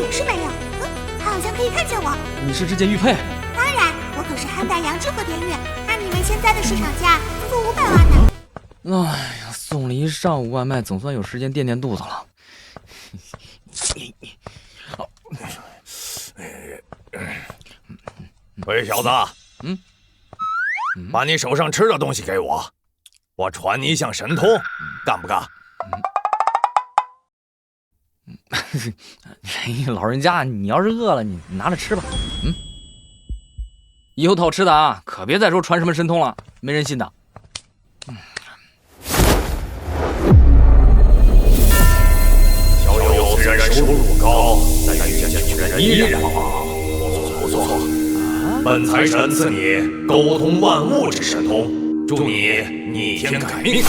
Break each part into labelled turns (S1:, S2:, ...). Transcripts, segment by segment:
S1: 也是没有。他好像可以看见我。
S2: 你是这件玉佩？
S1: 当然，我可是汉代阳之和田玉，按你们现在的市场价，足足500万呢。
S2: 哎呀，送了一上午外卖，总算有时间垫垫肚子了。
S3: 喂，小子，把你手上吃的东西给我，我传你一项神通，干不干？
S2: 老人家，你要是饿了，你拿着吃吧。以后讨吃的啊，可别再说传什么神通了，没人信的。
S3: 小友虽然收入不高，但遇见巨人依然帮忙。不错，本财神赐你沟通万物之神通，祝你逆天改命。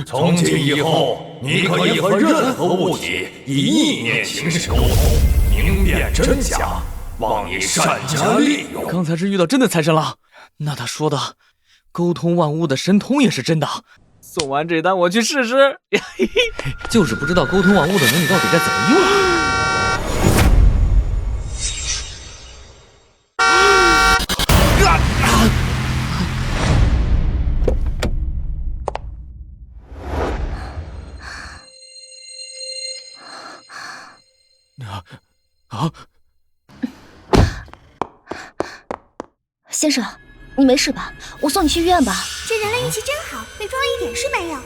S3: 从今以后，你可以和任何物体以意念形式沟通，明辨真假，望你善加利用。
S2: 刚才是遇到真的财神了，那他说的沟通万物的神通也是真的。送完这单我去试试。就是不知道沟通万物的能力到底该怎么用
S4: 先生，你没事吧？我送你去医院吧。
S1: 这人类运气真好，被撞了一点事没有。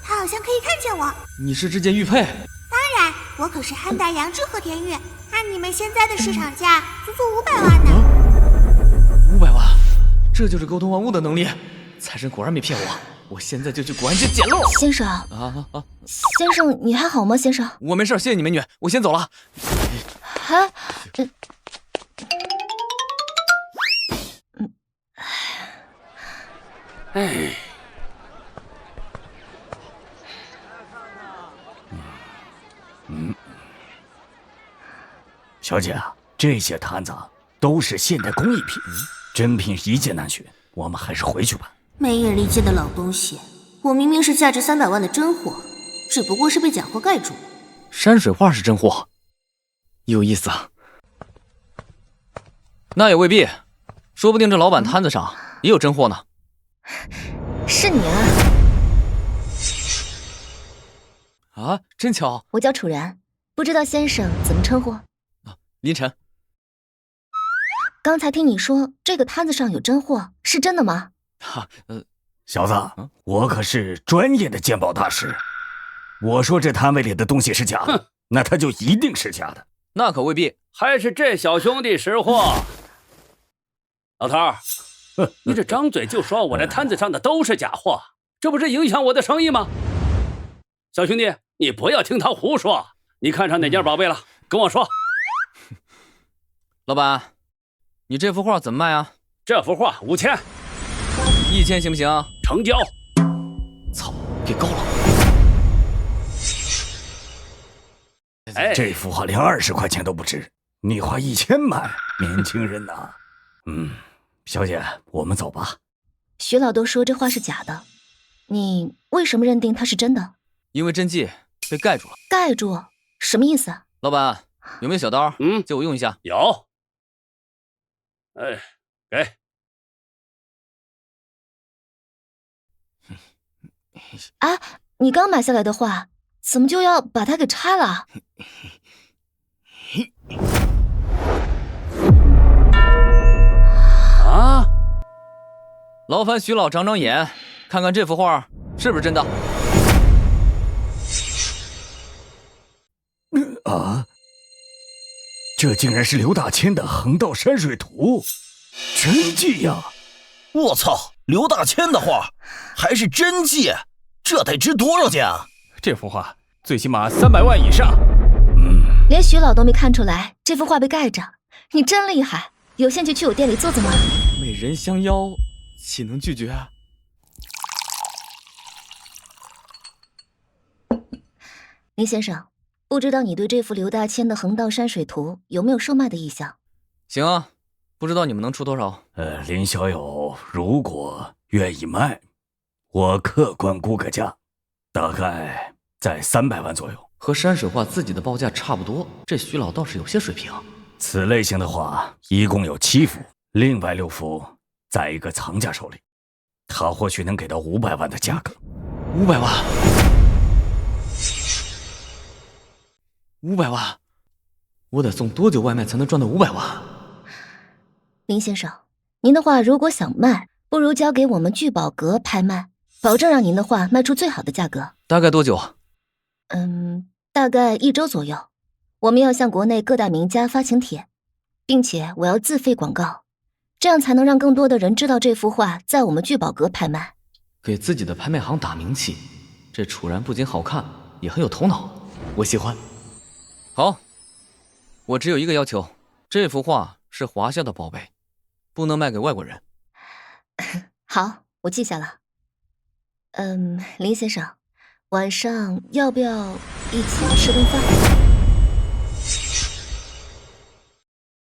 S1: 他好像可以看见我。
S2: 你是这件玉佩？
S1: 当然，我可是汉代阳之和田玉，按你们现在的市场价，足足500万呢。
S2: 500万，这就是沟通万物的能力。财神果然没骗我，我现在就去古玩街捡漏。
S4: 先生先生，你还好吗？先生，
S2: 我没事，谢谢你美女，我先走了。
S5: 小姐啊，这些摊子都是现代工艺品，真品一件难寻，我们还是回去吧。
S6: 没眼力见的老东西，我明明是价值300万的真货，只不过是被假货盖住。
S2: 山水画是真货，有意思啊。那也未必，说不定这老板摊子上也有真货呢。
S4: 是你
S2: 啊，真巧。
S4: 我叫楚然，不知道先生怎么称呼？
S2: 林晨。
S4: 刚才听你说这个摊子上有真货，是真的吗？
S5: 小子，我可是专业的鉴宝大师，我说这摊位里的东西是假的，那它就一定是假的。
S2: 那可未必，
S7: 还是这小兄弟识货。老头儿，你这张嘴就说我这摊子上的都是假货，这不是影响我的生意吗？小兄弟，你不要听他胡说，你看上哪件宝贝了？跟我说。
S2: 老板，你这幅画怎么卖啊？
S7: 这幅画5000。
S2: 1000行不行？
S7: 成交。
S2: 操，给高了。
S5: 这幅画连20块钱都不值，你花1000买，年轻人呐。小姐，我们走吧。
S4: 徐老都说这画是假的，你为什么认定它是真的？
S2: 因为真迹被盖住了。
S4: 盖住？什么意思啊？
S2: 老板，有没有小刀？借我用一下。
S7: 有。给。
S4: 啊，你刚买下来的画，怎么就要把它给拆了？
S2: 啊！劳烦徐老长长眼，看看这幅画是不是真的。
S5: 这竟然是刘大千的横道山水图，真迹呀！
S8: 我操，刘大千的画还是真迹，这得值多少钱啊？
S9: 这幅画最起码300万以上。
S4: 连徐老都没看出来这幅画被盖着，你真厉害！有兴趣去我店里坐坐吗？
S2: 美人相邀，岂能拒绝？
S4: 林先生，不知道你对这幅刘大千的横道山水图有没有售卖的意向？
S2: 行啊，不知道你们能出多少？
S5: 林小友如果愿意卖，我客观估个价大概在300万左右。
S2: 和山水画自己的报价差不多，这徐老倒是有些水平。
S5: 此类型的画一共有7幅，另外6幅在一个藏家手里，他或许能给到500万的价格。
S2: 500万，500万，我得送多久外卖才能赚到500万？
S4: 林先生，您的画如果想卖，不如交给我们聚宝阁拍卖，保证让您的画卖出最好的价格。
S2: 大概多久？
S4: 大概1周左右。我们要向国内各大名家发请帖，并且我要自费广告，这样才能让更多的人知道这幅画在我们聚宝阁拍卖。
S2: 给自己的拍卖行打名气，这楚然不仅好看，也很有头脑，我喜欢。好，我只有一个要求，这幅画是华夏的宝贝，不能卖给外国人。
S4: 好，我记下了。林先生，晚上要不要一起吃顿饭？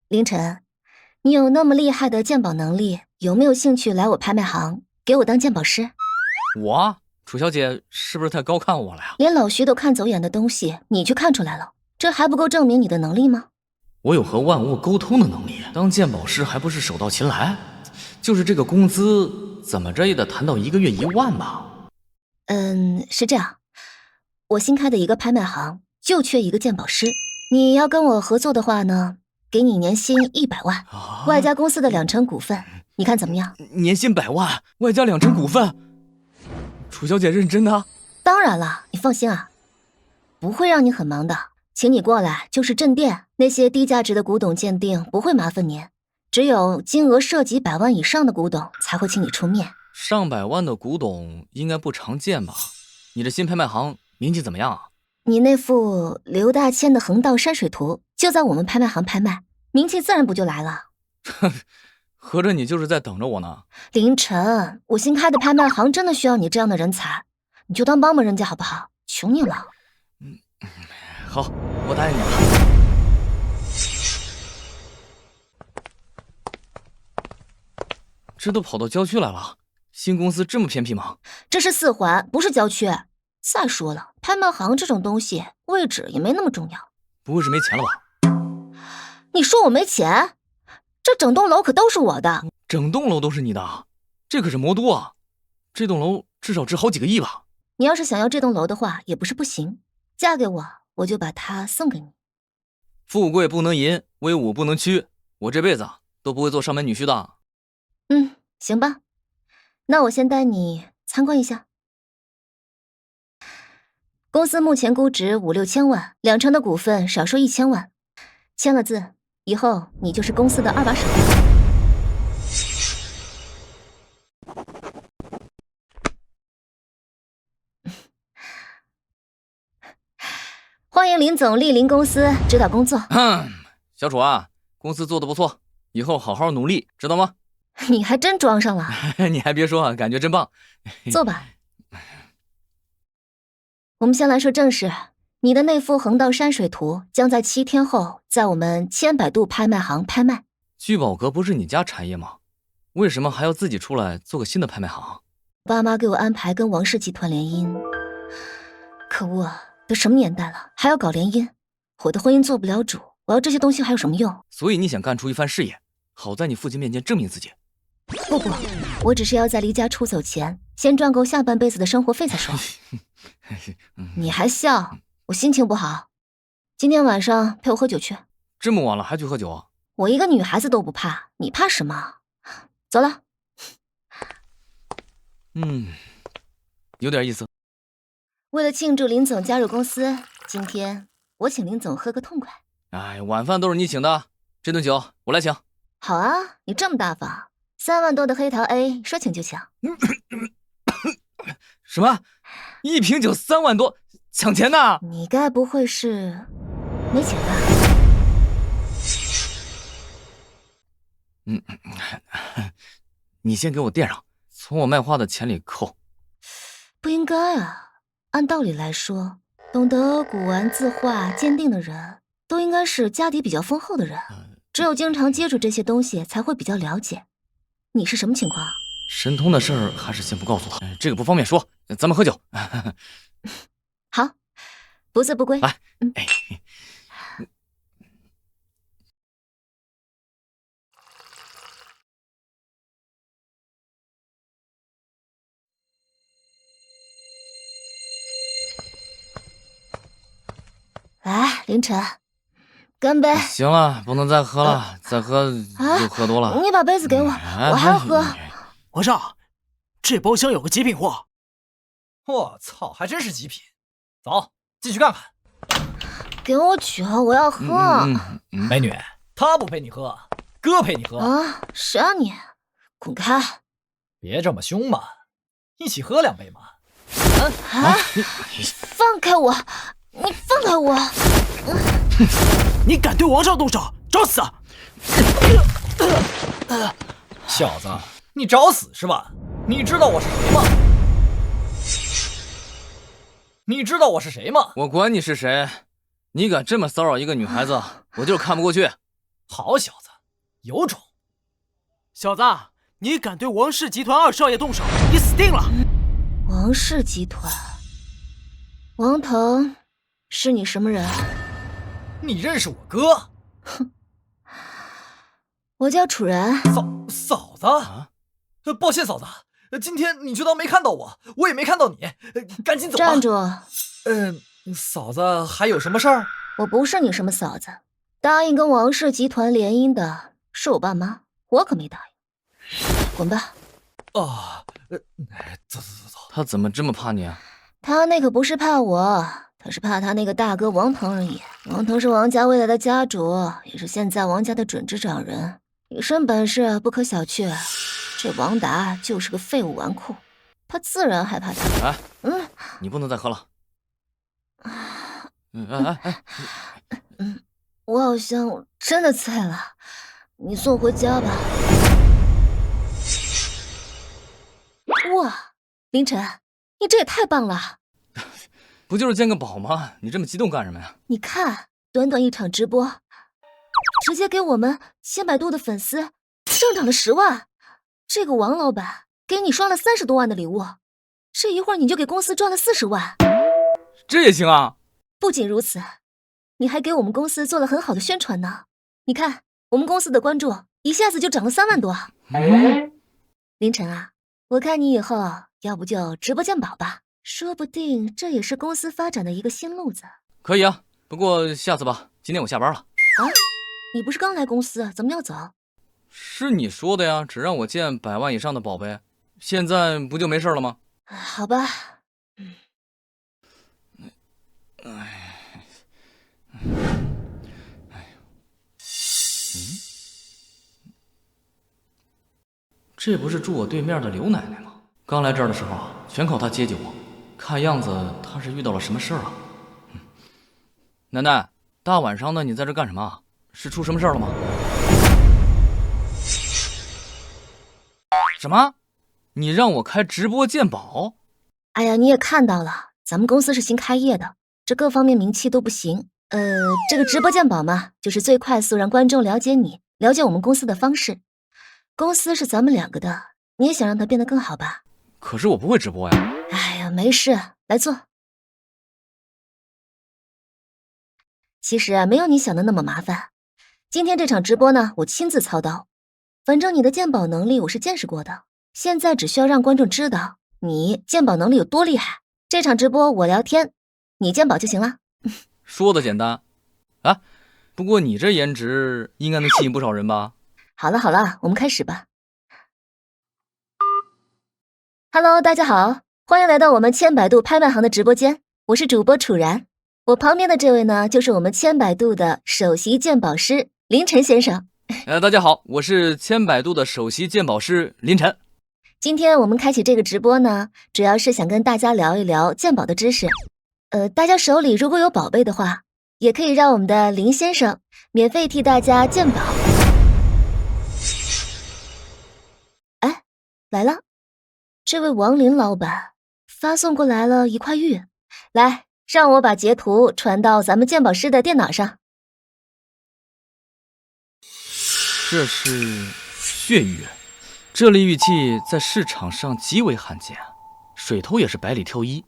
S4: 凌晨，你有那么厉害的鉴宝能力，有没有兴趣来我拍卖行给我当鉴宝师？
S2: 我？楚小姐是不是太高看我了呀？
S4: 连老徐都看走眼的东西，你却看出来了，这还不够证明你的能力吗？
S2: 我有和万物沟通的能力，当鉴宝师还不是手到擒来？就是这个工资，怎么着也得谈到1个月1万吧？
S4: 是这样，我新开的一个拍卖行就缺一个鉴宝师，你要跟我合作的话呢，给你年薪100万，外加公司的2成股份，你看怎么样？
S2: 年薪100万，外加2成股份，楚小姐认真的？
S4: 当然了，你放心啊，不会让你很忙的。请你过来就是镇店，那些低价值的古董鉴定不会麻烦您，只有金额涉及100万以上的古董才会请你出面。
S2: 上百万的古董应该不常见吧？你这新拍卖行名气怎么样啊？
S4: 你那幅刘大千的横道山水图就在我们拍卖行拍卖，名气自然不就来了。
S2: 合着你就是在等着我呢？
S4: 凌晨，我新开的拍卖行真的需要你这样的人才，你就当帮帮人家好不好？求你了。
S2: 好，我答应你了。这都跑到郊区来了，新公司这么偏僻吗？
S4: 这是4环，不是郊区。再说了，拍卖行这种东西，位置也没那么重要。
S2: 不会是没钱了吧？
S4: 你说我没钱？这整栋楼可都是我的。
S2: 整栋楼都是你的？这可是魔都啊！这栋楼至少值好几个亿吧？
S4: 你要是想要这栋楼的话，也不是不行。嫁给我，我就把它送给你。
S2: 富贵不能淫，威武不能屈。我这辈子都不会做上门女婿的。
S4: 行吧，那我先带你参观一下。公司目前估值5、6千万，2成的股份少说1000万，签了字以后，你就是公司的2把手。欢迎林总莅临公司指导工作。
S2: 小楚啊，公司做得不错，以后好好努力，知道吗？
S4: 你还真装上了。
S2: 你还别说，感觉真棒。
S4: 坐吧。我们先来说正事，你的那幅横道山水图将在7天后在我们千百度拍卖行拍卖。
S2: 聚宝阁不是你家产业吗？为什么还要自己出来做个新的拍卖行？
S4: 爸妈给我安排跟王氏集团联姻，可恶啊，都什么年代了，还要搞联姻？我的婚姻做不了主，我要这些东西还有什么用？
S2: 所以你想干出一番事业，好在你父亲面前证明自己。
S4: 不，我只是要在离家出走前，先赚够下半辈子的生活费再说。你还笑？我心情不好。今天晚上陪我喝酒去。
S2: 这么晚了还去喝酒啊？
S4: 我一个女孩子都不怕，你怕什么？走了。
S2: 有点意思。
S4: 为了庆祝林总加入公司，今天我请林总喝个痛快。
S2: 晚饭都是你请的，这顿酒我来请。
S4: 好啊，你这么大方，3万多的黑桃 A 说请就请。
S2: 什么？一瓶酒3万多，抢钱呢？
S4: 你该不会是没钱吧？
S2: 你先给我垫上，从我卖花的钱里扣。
S4: 不应该啊，按道理来说，懂得古玩字画鉴定的人都应该是家底比较丰厚的人，只有经常接触这些东西才会比较了解。你是什么情况？
S2: 神通的事儿还是先不告诉他，这个不方便说，咱们喝酒。
S4: 不醉不归。
S2: 来，
S4: 来，凌晨，干杯！
S2: 行了，不能再喝了，再喝就喝多了。
S4: 你把杯子给我，我还要喝。
S10: 皇上，这包厢有个极品货。我操，还真是极品！走，进去看看。
S4: 给我酒，我要喝。
S10: 美女，他不陪你喝，哥陪你喝。
S4: 啊，谁啊你？滚开！
S10: 别这么凶嘛，一起喝2杯嘛。
S4: 你放开我！你放开我！
S10: 你敢对王上动手，找死！小子，你找死是吧？你知道我是谁吗？你知道我是谁吗？
S2: 我管你是谁，你敢这么骚扰一个女孩子，我就是看不过去。
S10: 好小子，有种！小子，你敢对王氏集团2少爷动手，你死定了！
S4: 王氏集团，王腾，是你什么人？
S10: 你认识我哥？
S4: 哼，我叫楚然。
S10: 嫂子，抱歉嫂子，今天你就当没看到我，我也没看到你，赶紧走吧。
S4: 站住！
S10: 嫂子还有什么事儿？
S4: 我不是你什么嫂子，答应跟王氏集团联姻的是我爸妈，我可没答应。滚吧！
S10: 走。
S2: 他怎么这么怕你啊？
S4: 他那可不是怕我，他是怕他那个大哥王腾而已。王腾是王家未来的家主，也是现在王家的准执掌人，一身本事不可小觑。这王达就是个废物纨绔，他自然害怕他。
S2: 你不能再喝了。
S4: 我好像真的醉了，你送回家吧。哇，凌晨，你这也太棒了！
S2: 不就是见个宝吗？你这么激动干什么呀？
S4: 你看，短短一场直播，直接给我们千百度的粉丝上涨了10万。这个王老板给你刷了30多万的礼物，这一会儿你就给公司赚了40万。
S2: 这也行啊？
S4: 不仅如此，你还给我们公司做了很好的宣传呢。你看，我们公司的关注一下子就涨了3万多。凌晨啊，我看你以后要不就直播鉴宝吧，说不定这也是公司发展的一个新路子。
S2: 可以啊，不过下次吧，今天我下班了。
S4: 啊？你不是刚来公司，怎么要走？
S2: 是你说的呀，只让我见100万以上的宝贝，现在不就没事了吗？
S4: 好吧。
S2: 这不是住我对面的刘奶奶吗？刚来这儿的时候全靠她接济我，看样子她是遇到了什么事儿了。奶奶，大晚上的你在这干什么？是出什么事儿了吗？什么？你让我开直播鉴宝？
S4: 哎呀，你也看到了，咱们公司是新开业的，这各方面名气都不行。这个直播鉴宝嘛，就是最快速让观众了解你、了解我们公司的方式。公司是咱们2个的，你也想让它变得更好吧？
S2: 可是我不会直播呀。
S4: 哎呀，没事，来坐。其实啊，没有你想的那么麻烦。今天这场直播呢，我亲自操刀。反正你的鉴宝能力我是见识过的，现在只需要让观众知道你鉴宝能力有多厉害。这场直播我聊天，你鉴宝就行了。
S2: 说的简单啊，不过你这颜值应该能吸引不少人吧？
S4: 好了，我们开始吧。Hello， 大家好，欢迎来到我们千百度拍卖行的直播间，我是主播楚然。我旁边的这位呢，就是我们千百度的首席鉴宝师林晨先生。
S2: 大家好，我是千百度的首席鉴宝师林晨。
S4: 今天我们开启这个直播呢，主要是想跟大家聊一聊鉴宝的知识。大家手里如果有宝贝的话，也可以让我们的林先生免费替大家鉴宝。哎，来了，这位王林老板发送过来了1块玉，来，让我把截图传到咱们鉴宝师的电脑上。
S2: 这是血玉，这类玉器在市场上极为罕见，水头也是百里挑一。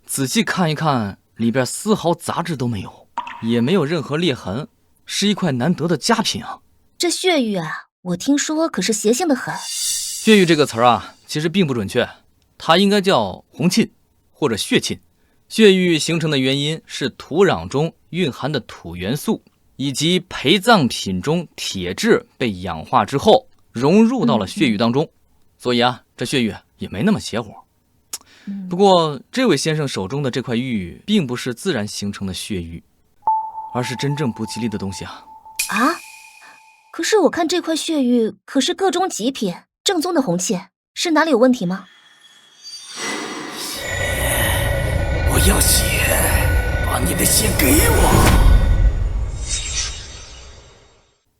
S2: 仔细看一看，里边丝毫杂质都没有，也没有任何裂痕，是一块难得的佳品啊。
S4: 这血玉啊，我听说可是邪性的很。
S2: 血玉这个词啊，其实并不准确，它应该叫红沁或者血沁。血玉形成的原因是土壤中蕴含的土元素以及陪葬品中铁质被氧化之后融入到了血玉当中，所以啊，这血玉也没那么邪乎。不过这位先生手中的这块玉并不是自然形成的血玉，而是真正不吉利的东西啊。
S4: 啊？可是我看这块血玉可是个中极品，正宗的红沁，是哪里有问题吗？
S5: 我要血，把你的血给我。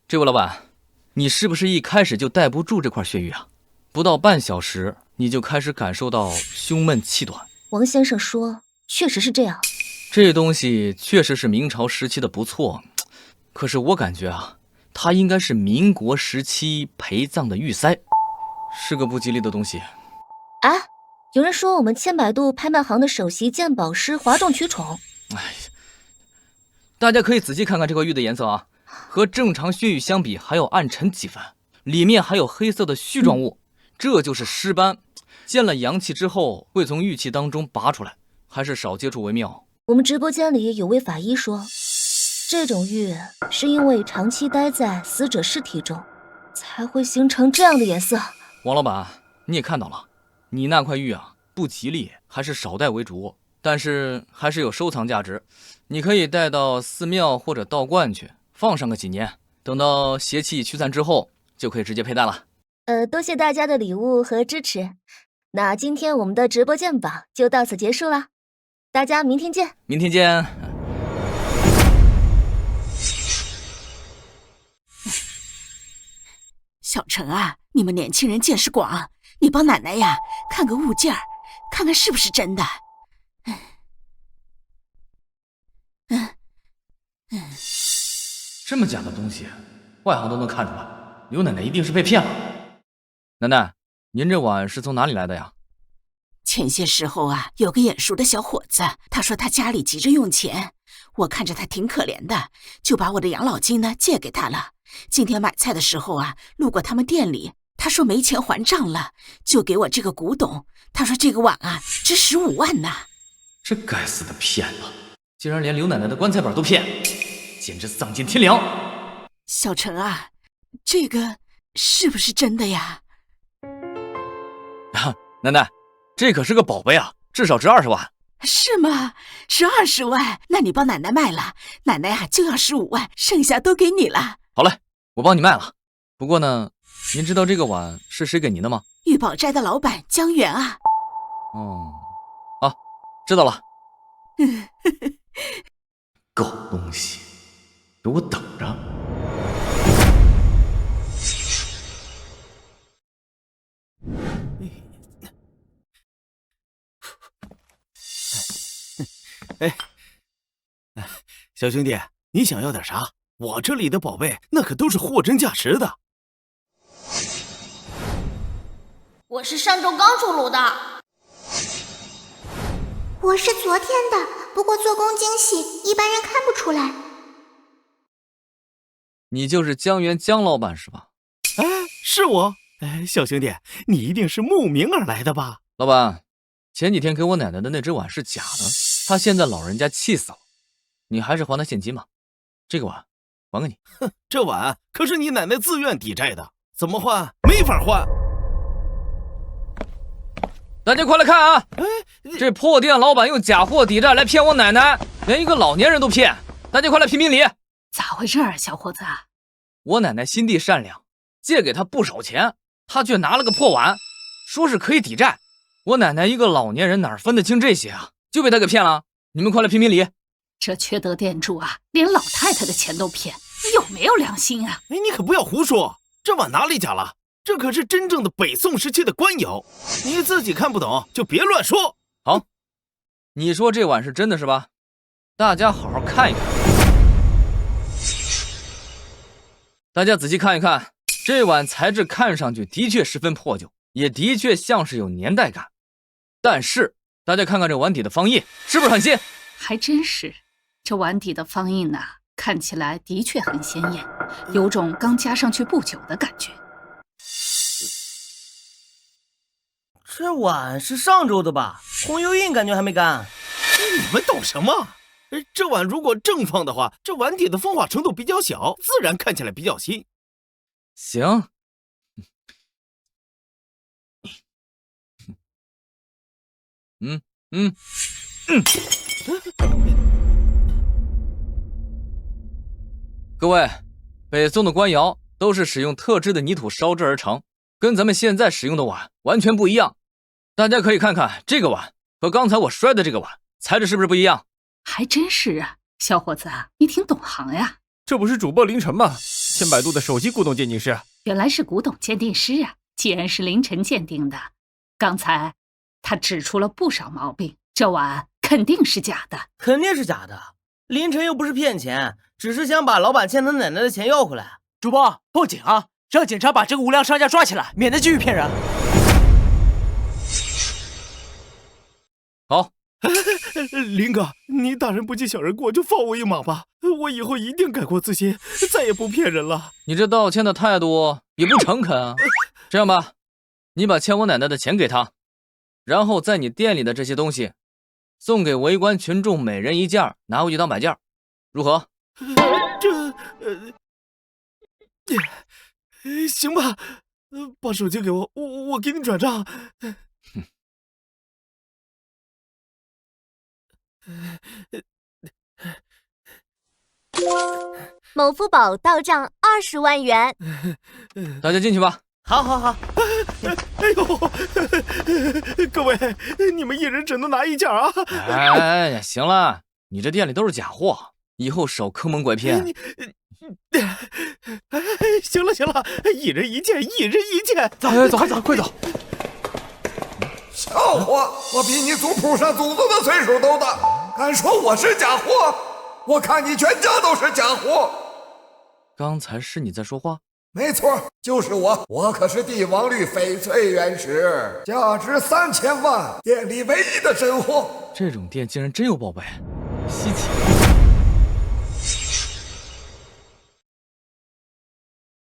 S2: 这位老板，你是不是一开始就待不住这块血玉啊？不到半小时你就开始感受到胸闷气短。
S4: 王先生说确实是这样。
S2: 这东西确实是明朝时期的不错，可是我感觉啊，它应该是民国时期陪葬的玉塞，是个不吉利的东西。
S4: 啊，有人说我们千百度拍卖行的首席鉴宝师哗众取宠。
S2: 哎，大家可以仔细看看这块玉的颜色啊，和正常血玉相比还要暗沉几分，里面还有黑色的絮状物，这就是尸斑，见了阳气之后会从玉器当中拔出来，还是少接触为妙。
S4: 我们直播间里有位法医说，这种玉是因为长期待在死者尸体中，才会形成这样的颜色。
S2: 王老板，你也看到了，你那块玉啊不吉利，还是少带为主，但是还是有收藏价值，你可以带到寺庙或者道观去放上个几年，等到邪气驱散之后就可以直接佩戴了。
S4: 多谢大家的礼物和支持，那今天我们的直播鉴宝就到此结束了，大家明天见。
S2: 明天见。
S11: 小陈啊，你们年轻人见识广，你帮奶奶呀看个物件儿，看看是不是真的。
S2: 这么假的东西，外行都能看出来，刘奶奶一定是被骗了。奶奶，您这碗是从哪里来的呀？
S11: 前些时候啊，有个眼熟的小伙子，他说他家里急着用钱，我看着他挺可怜的，就把我的养老金呢借给他了。今天买菜的时候啊，路过他们店里，他说没钱还账了，就给我这个古董。他说这个碗啊值15万呢。
S2: 这该死的骗子，竟然连刘奶奶的棺材板都骗，简直丧尽天良。
S11: 小陈啊，这个是不是真的呀？
S2: 奶奶，这可是个宝贝啊，至少值20万。
S11: 是吗？是20万？那你帮奶奶卖了，奶奶啊就要15万，剩下都给你了。
S2: 好嘞，我帮你卖了。不过呢，您知道这个碗是谁给您的吗？
S11: 玉宝斋的老板江源啊。
S2: 哦，啊，知道了。狗东西，给我等着！
S8: 小兄弟，你想要点啥？我这里的宝贝那可都是货真价实的。
S6: 我是上周刚出炉的。
S1: 我是昨天的，不过做工精细，一般人看不出来。
S2: 你就是江源江老板是吧？
S8: 哎，是我。哎，小兄弟，你一定是慕名而来的吧？
S2: 老板，前几天给我奶奶的那只碗是假的，她现在老人家气死了，你还是还她现金吧。这个碗还给你。
S8: 哼，这碗可是你奶奶自愿抵债的，怎么换？没法换。
S2: 大家快来看啊！这破店老板用假货抵债来骗我奶奶，连一个老年人都骗。大家快来评评理！
S11: 咋回事啊，小伙子？
S2: 我奶奶心地善良，借给她不少钱，她却拿了个破碗，说是可以抵债。我奶奶一个老年人哪分得清这些啊？就被她给骗了。你们快来评评理！
S11: 这缺德店主啊，连老太太的钱都骗，有没有良心啊？
S8: 哎，你可不要胡说，这碗哪里假了？这可是真正的北宋时期的官窑，你自己看不懂就别乱说。
S2: 好，你说这碗是真的是吧？大家好好看一看。大家仔细看一看，这碗材质看上去的确十分破旧，也的确像是有年代感。但是大家看看这碗底的方印，是不是很新？
S12: 还真是，这碗底的方印呐，看起来的确很鲜艳，有种刚加上去不久的感觉。
S10: 这碗是上周的吧？红油印感觉还没干。
S8: 你们懂什么？这碗如果正放的话，这碗底的风化程度比较小，自然看起来比较新。
S2: 行。各位，北宋的官窑都是使用特制的泥土烧制而成，跟咱们现在使用的碗完全不一样。大家可以看看这个碗和刚才我摔的这个碗，材质是不是不一样？
S12: 还真是啊，小伙子，你挺懂行呀。
S9: 这不是主播凌晨吗？千百度的首席古董鉴定师。
S12: 原来是古董鉴定师啊！既然是凌晨鉴定的，刚才他指出了不少毛病，这碗肯定是假的。
S10: 肯定是假的，凌晨又不是骗钱，只是想把老板欠他奶奶的钱要回来。主播，报警啊！让警察把这个无良商家抓起来，免得继续骗人。
S2: 好。
S8: 林哥，你大人不计小人过，就放我一马吧，我以后一定改过自新，再也不骗人了。
S2: 你这道歉的态度也不诚恳啊。这样吧，你把欠我奶奶的钱给他，然后在你店里的这些东西送给围观群众每人一件，拿回去当摆件，如何？
S8: 行吧，把手机给我，我给你转账。
S1: 某富宝到账20万元。
S2: 大家进去吧。
S10: 好。
S8: 哎呦，各位，你们一人只能拿一件啊！
S2: 哎呀，行了，你这店里都是假货，以后少坑蒙拐骗。
S8: 行了，一人一件。
S9: 走，快走！
S13: 笑话，我比你族谱上祖宗的岁数都大，敢说我是假货？我看你全家都是假货。
S2: 刚才是你在说话？
S13: 没错，就是我。我可是帝王绿翡翠原石，价值3000万，店里唯一的真货。
S2: 这种店竟然真有宝贝，稀奇。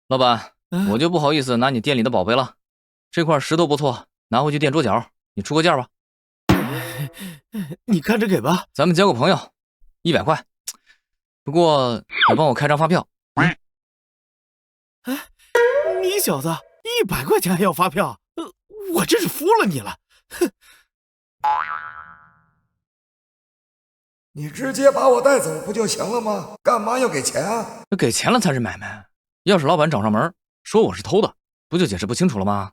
S2: 老板，我就不好意思拿你店里的宝贝了。这块石头不错，拿回去垫桌角，你出个价吧。
S8: 你看着给吧。
S2: 咱们交个朋友，100块。不过得帮我开张发票。
S8: 你小子100块钱还要发票？我真是服了你了！哼！
S13: 你直接把我带走不就行了吗？干嘛要给钱啊？
S2: 给钱了才是买卖。要是老板找上门说我是偷的，不就解释不清楚了吗？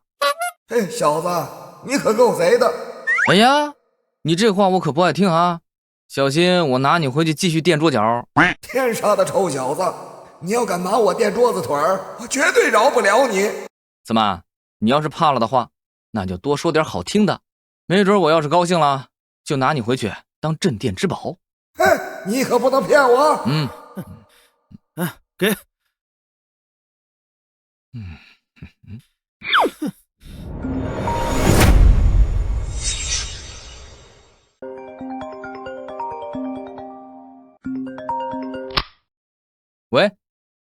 S13: 嘿，小子，你可够贼的！
S2: 哎呀，你这话我可不爱听啊！小心我拿你回去继续垫桌角。
S13: 天杀的臭小子！你要敢拿我垫桌子腿儿，我绝对饶不了你！
S2: 怎么？你要是怕了的话，那就多说点好听的，没准我要是高兴了，就拿你回去当镇店之宝。
S13: 嘿，你可不能骗我！
S8: 给。
S2: 喂，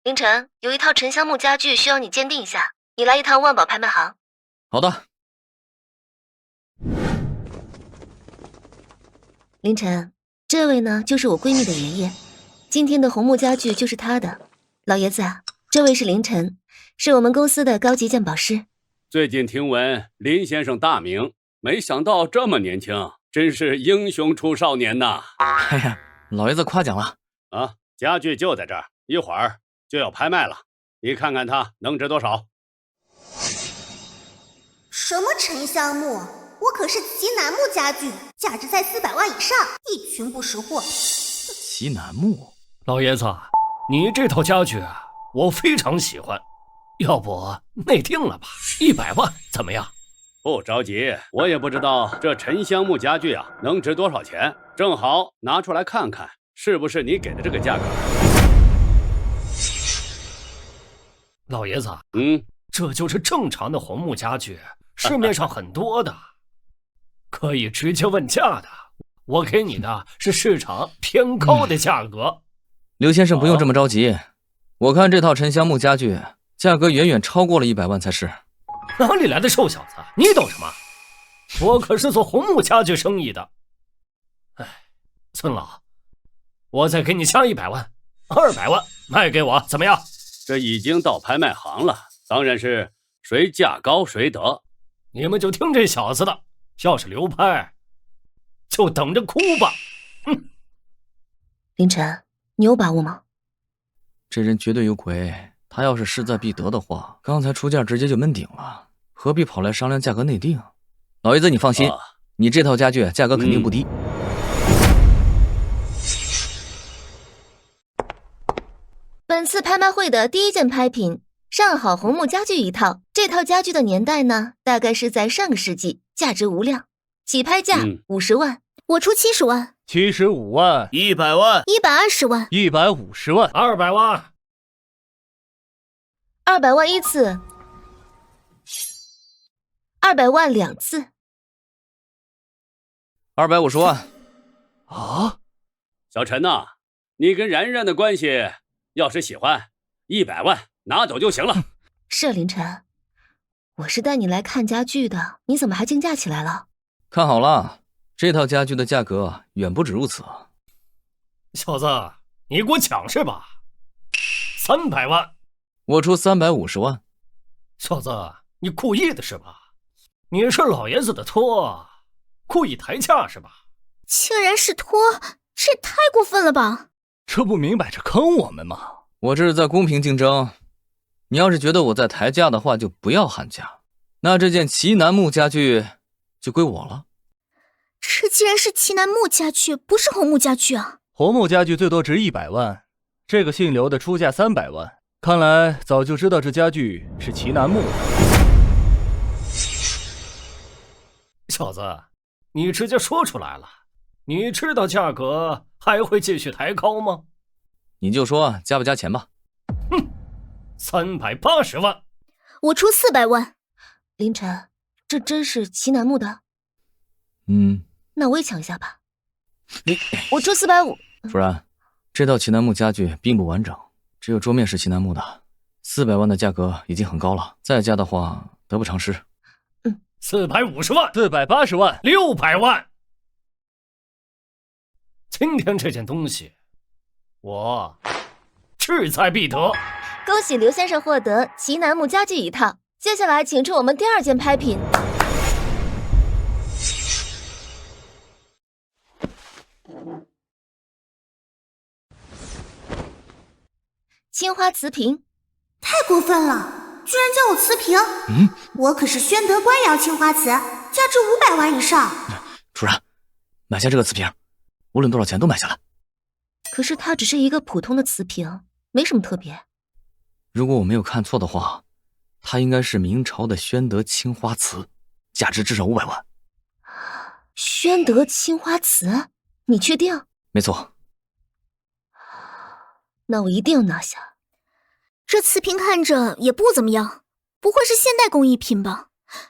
S4: 凌晨，有一套沉香木家具需要你鉴定一下，你来一趟万宝拍卖行。
S2: 好的。
S4: 凌晨，这位呢就是我闺蜜的爷爷，今天的红木家具就是他的。老爷子啊，这位是凌晨，是我们公司的高级鉴宝师。
S7: 最近听闻林先生大名，没想到这么年轻，真是英雄出少年呐！
S2: 哎呀，老爷子夸奖了
S7: 啊！家具就在这儿，一会儿就要拍卖了，你看看它能值多少？
S1: 什么沉香木？我可是奇楠木家具，价值在400万以上，一群不识货。
S2: 奇楠木，
S14: 老爷子，你这套家具我非常喜欢，要不内定了吧？100万怎么样？
S7: 不着急，我也不知道这沉香木家具能值多少钱，正好拿出来看看，是不是你给的这个价格？
S14: 老爷子，这就是正常的红木家具，市面上很多的，可以直接问价的。我给你的是市场偏高的价格。
S2: 刘先生不用这么着急，我看这套沉香木家具价格远远超过了100万才是。
S14: 哪里来的瘦小子？你懂什么？我可是做红木家具生意的。哎，孙老，我再给你加100万，200万卖给我，怎么样？
S7: 这已经到拍卖行了，当然是谁价高谁得。
S14: 你们就听这小子的，要是流拍，就等着哭吧。哼！
S4: 凌晨，你有把握吗？
S2: 这人绝对有鬼，他要是势在必得的话，刚才出价直接就闷顶了，何必跑来商量价格内定？老爷子，你放心，你这套家具价格肯定不低。
S4: 本次拍卖会的第一件拍品，上好红木家具一套。这套家具的年代呢，大概是在上个世纪，价值无量，起拍价50万。
S1: 我出70万
S9: ，75万
S10: ，100万
S1: ，120万
S9: ，150万
S14: ，200万
S4: ，200万一次，200万2次
S2: ，250万。
S14: 啊，
S7: 小陈呐，你跟然然的关系，要是喜欢，100万拿走就行了。
S4: 是凌晨，我是带你来看家具的，你怎么还竞价起来了？
S2: 看好了，这套家具的价格远不止如此。
S14: 小子，你给我抢是吧？300万，
S2: 我出350万。
S14: 小子，你故意的是吧？你是老爷子的托，故意抬价是吧？
S1: 竟然是托，这也太过分了吧！
S9: 这不明摆着坑我们吗？
S2: 我这是在公平竞争，你要是觉得我在抬价的话，就不要喊价，那这件奇楠木家具就归我了。
S1: 这竟然是奇楠木家具，不是红木家具啊！
S9: 红木家具最多值100万，这个姓刘的出价300万，看来早就知道这家具是奇楠木的。
S14: 小子，你直接说出来了，你知道价格还会继续抬高吗？
S2: 你就说加不加钱吧。
S14: 哼，380万，
S1: 我出400万。
S4: 凌晨，这真是奇楠木的？那我也抢一下吧。我出450。
S2: 楚然，这套奇楠木家具并不完整，只有桌面是奇楠木的，400万的价格已经很高了，再加的话得不偿失。
S14: 450万
S9: ，480万
S14: ，600万。今天这件东西，我志在必得。
S4: 恭喜刘先生获得奇楠木家具一套。接下来请出我们第2件拍品。青花瓷瓶。
S1: 太过分了，居然叫我瓷瓶！我可是宣德官窑青花瓷，价值500万以上。
S2: 楚然，买下这个瓷瓶，无论多少钱都买下来。
S4: 可是它只是一个普通的瓷瓶，没什么特别。
S2: 如果我没有看错的话，它应该是明朝的宣德青花瓷，价值至少500万。
S4: 宣德青花瓷，你确定？
S2: 没错。
S4: 那我一定要拿下。
S1: 这瓷瓶看着也不怎么样，不会是现代工艺品吧？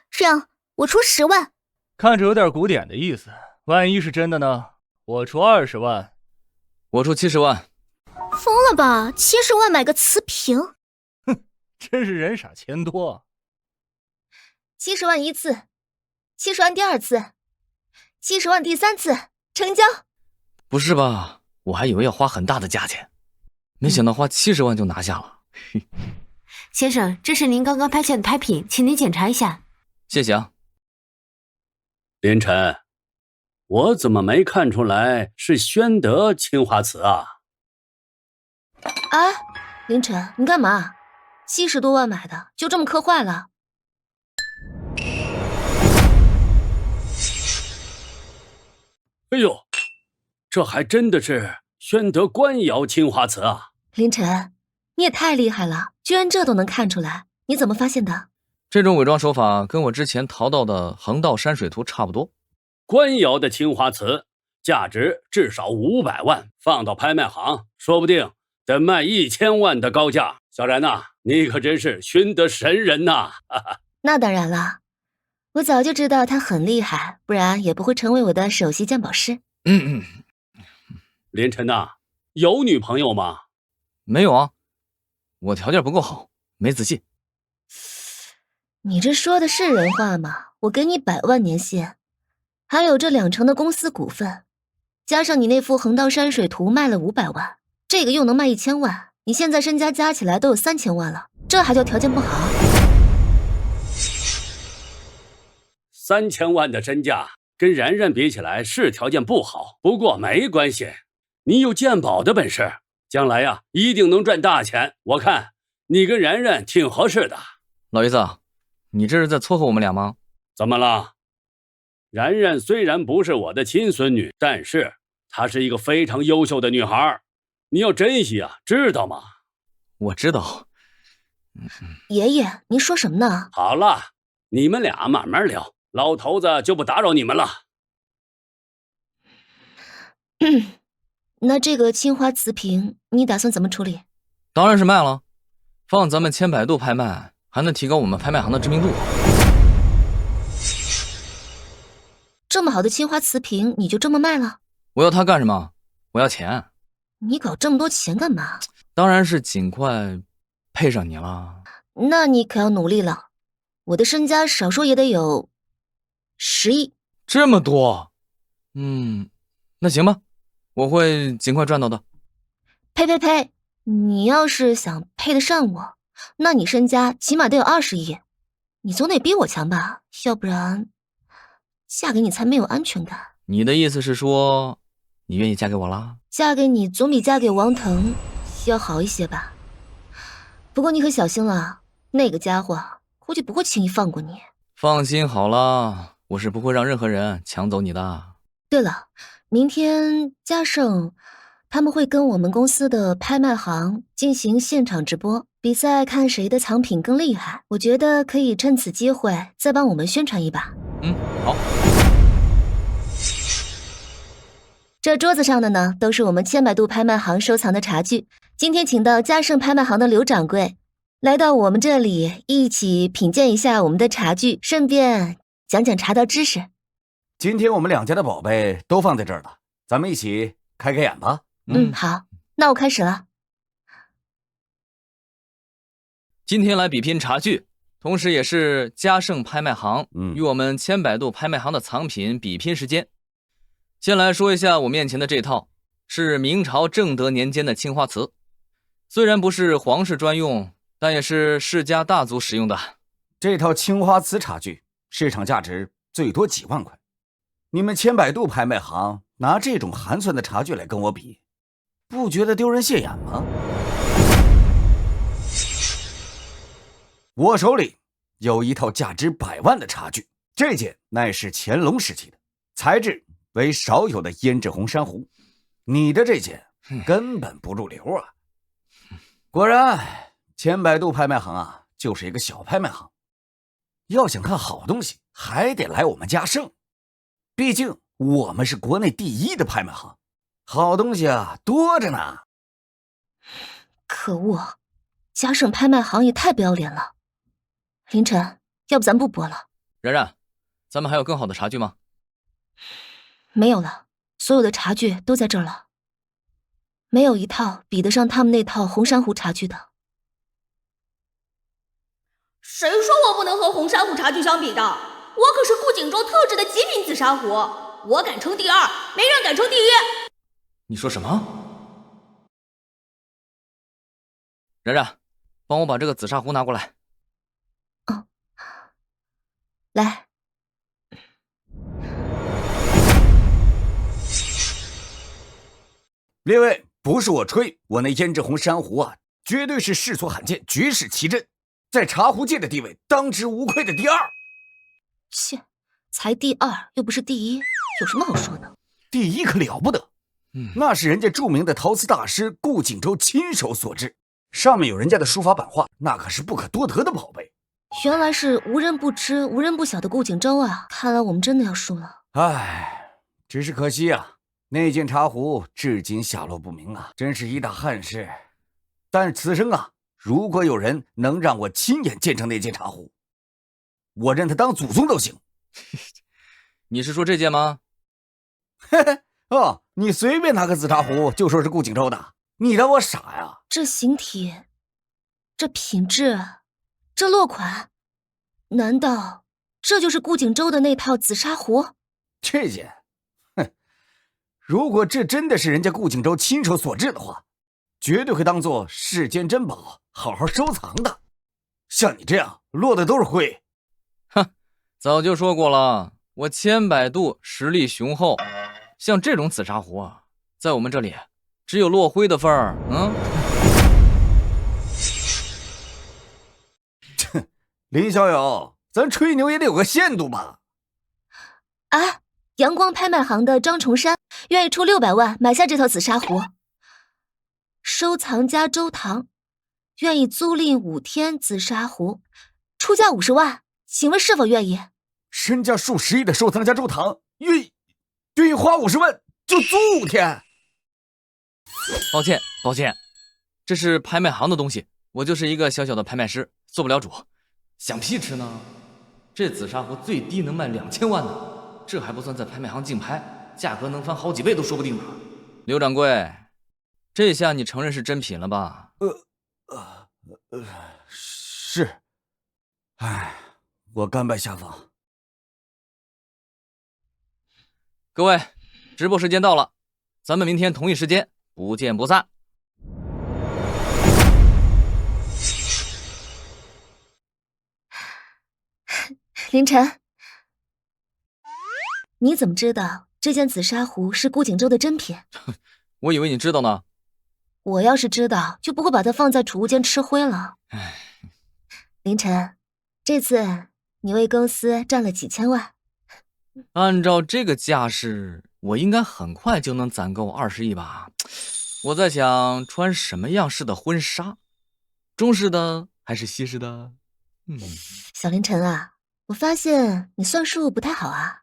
S1: 这样，我出10万。
S9: 看着有点古典的意思，万一是真的呢？我出20万。
S2: 我出70万。
S1: 疯了吧？70万买个瓷瓶？
S9: 哼，真是人傻钱多。
S4: 70万一次，70万第2次，70万第3次，成交。
S2: 不是吧？我还以为要花很大的价钱，没想到花70万就拿下了。
S15: 先生，这是您刚刚拍下的拍品，请您检查一下。
S2: 谢谢啊。
S7: 林晨，我怎么没看出来是宣德青花瓷啊？
S4: 哎，凌晨，你干嘛？70多万买的，就这么磕坏了？
S7: 哎呦，这还真的是宣德官窑青花瓷啊！
S4: 凌晨，你也太厉害了，居然这都能看出来，你怎么发现的？
S2: 这种伪装手法跟我之前淘到的横道山水图差不多。
S7: 官窑的青花瓷价值至少500万，放到拍卖行，说不定得卖1000万的高价。小然呐，你可真是熏得神人呐！
S4: 那当然了，我早就知道他很厉害，不然也不会成为我的首席鉴宝师。
S7: 林晨呐，有女朋友吗？
S2: 没有啊，我条件不够好，没仔细。
S4: 你这说的是人话吗？我给你100万年薪，还有这2成的公司股份，加上你那幅横道山水图卖了500万，这个又能卖1000万，你现在身家加起来都有3000万了，这还叫条件不好
S7: ？3000万的身价跟然然比起来是条件不好，不过没关系，你有鉴宝的本事，将来呀一定能赚大钱。我看你跟然然挺合适的。
S2: 老爷子，你这是在撮合我们俩吗？
S7: 怎么了？然然虽然不是我的亲孙女，但是她是一个非常优秀的女孩，你要珍惜啊，知道吗？
S2: 我知道。
S4: 爷爷，您说什么呢？
S7: 好了，你们俩慢慢聊，老头子就不打扰你们了。
S4: 那这个青花瓷瓶你打算怎么处理？
S2: 当然是卖了，放咱们千百度拍卖，还能提高我们拍卖行的知名度。
S4: 这么好的青花瓷瓶你就这么卖了？
S2: 我要它干什么？我要钱。
S4: 你搞这么多钱干嘛？
S2: 当然是尽快配上你了。
S4: 那你可要努力了，我的身家少说也得有10亿。
S2: 这么多？那行吧，我会尽快赚到的。
S4: 呸！你要是想配得上我，那你身家起码得有20亿，你总得比我强吧？要不然嫁给你才没有安全感。
S2: 你的意思是说，你愿意嫁给我啦？
S4: 嫁给你总比嫁给王腾要好一些吧？不过你可小心了，那个家伙估计不会轻易放过你。
S2: 放心好了，我是不会让任何人抢走你的。
S4: 对了，明天嘉盛他们会跟我们公司的拍卖行进行现场直播比赛，看谁的藏品更厉害。我觉得可以趁此机会再帮我们宣传一把。
S2: 好。
S4: 这桌子上的呢，都是我们千百度拍卖行收藏的茶具。今天请到嘉盛拍卖行的刘掌柜来到我们这里，一起品鉴一下我们的茶具，顺便讲讲茶道知识。
S5: 今天我们2家的宝贝都放在这儿了，咱们一起开开眼吧。
S4: 好，那我开始了。
S2: 今天来比拼茶具，同时也是嘉盛拍卖行与我们千百度拍卖行的藏品比拼时间。先来说一下我面前的这套，是明朝正德年间的青花瓷，虽然不是皇室专用，但也是世家大族使用的。
S5: 这套青花瓷茶具市场价值最多几万块，你们千百度拍卖行拿这种寒酸的茶具来跟我比，不觉得丢人现眼吗？我手里有一套价值100万的茶具，这件乃是乾隆时期的，材质为少有的胭脂红珊瑚，你的这件根本不入流啊！果然，千百度拍卖行啊，就是一个小拍卖行。要想看好东西，还得来我们嘉盛，毕竟我们是国内第1的拍卖行，好东西啊多着呢。
S4: 可恶，嘉盛拍卖行也太不要脸了。凌晨，要不咱不播了？
S2: 然然，咱们还有更好的茶具吗？
S4: 没有了，所有的茶具都在这儿了，没有一套比得上他们那套红珊瑚茶具的。
S1: 谁说我不能和红珊瑚茶具相比的？我可是顾景舟特制的极品紫砂壶，我敢称第2，没人敢称第1。
S2: 你说什么？然然，帮我把这个紫砂壶拿过来。
S4: 来。
S5: 列位，不是我吹，我那胭脂红珊瑚啊，绝对是世所罕见，绝世奇珍，在茶壶界的地位当之无愧的第2。
S4: 切，才第2又不是第1，有什么好说的？
S5: 第1可了不得，那是人家著名的陶瓷大师顾景舟亲手所制，上面有人家的书法版画，那可是不可多得的宝贝。
S4: 原来是无人不知无人不晓的顾景舟啊，看来我们真的要输了。
S5: 唉，只是可惜啊，那件茶壶至今下落不明啊，真是一大憾事。但此生啊，如果有人能让我亲眼见证那件茶壶，我认他当祖宗都行。
S2: 你是说这件吗？
S5: 哦，你随便拿个紫砂壶就说是顾景舟的，你当我傻呀？
S4: 这形体，这品质，这落款，难道这就是顾景舟的那套紫砂壶？
S5: 这件，哼，如果这真的是人家顾景舟亲手所制的话，绝对会当做世间珍宝，好好收藏的。像你这样落的都是灰。
S2: 哼，早就说过了，我千百度，实力雄厚。像这种紫砂壶啊，在我们这里只有落灰的份儿。
S5: 林小友，咱吹牛也得有个限度吧？
S4: 啊，阳光拍卖行的张崇山愿意出600万买下这套紫砂壶。收藏家周唐愿意租赁5天紫砂壶，出价50万，请问是否愿意？
S5: 身价数10亿的收藏家周唐愿意花50万就租5天？
S2: 抱歉，这是拍卖行的东西，我就是一个小小的拍卖师，做不了主。想屁吃呢？这紫砂壶最低能卖2000万呢，这还不算在拍卖行竞拍，价格能翻好几倍都说不定呢。刘掌柜，这下你承认是真品了吧？
S5: 是。唉，我甘拜下风。
S2: 各位，直播时间到了，咱们明天同一时间不见不散。
S4: 林晨，你怎么知道这件紫砂壶是顾景舟的真品？
S2: 我以为你知道呢。
S4: 我要是知道，就不会把它放在储物间吃灰了。林晨，这次你为公司赚了几千万？
S2: 按照这个架势，我应该很快就能攒够20亿吧。我在想穿什么样式的婚纱，中式的还是西式的？
S4: 小林晨啊，我发现你算数不太好啊。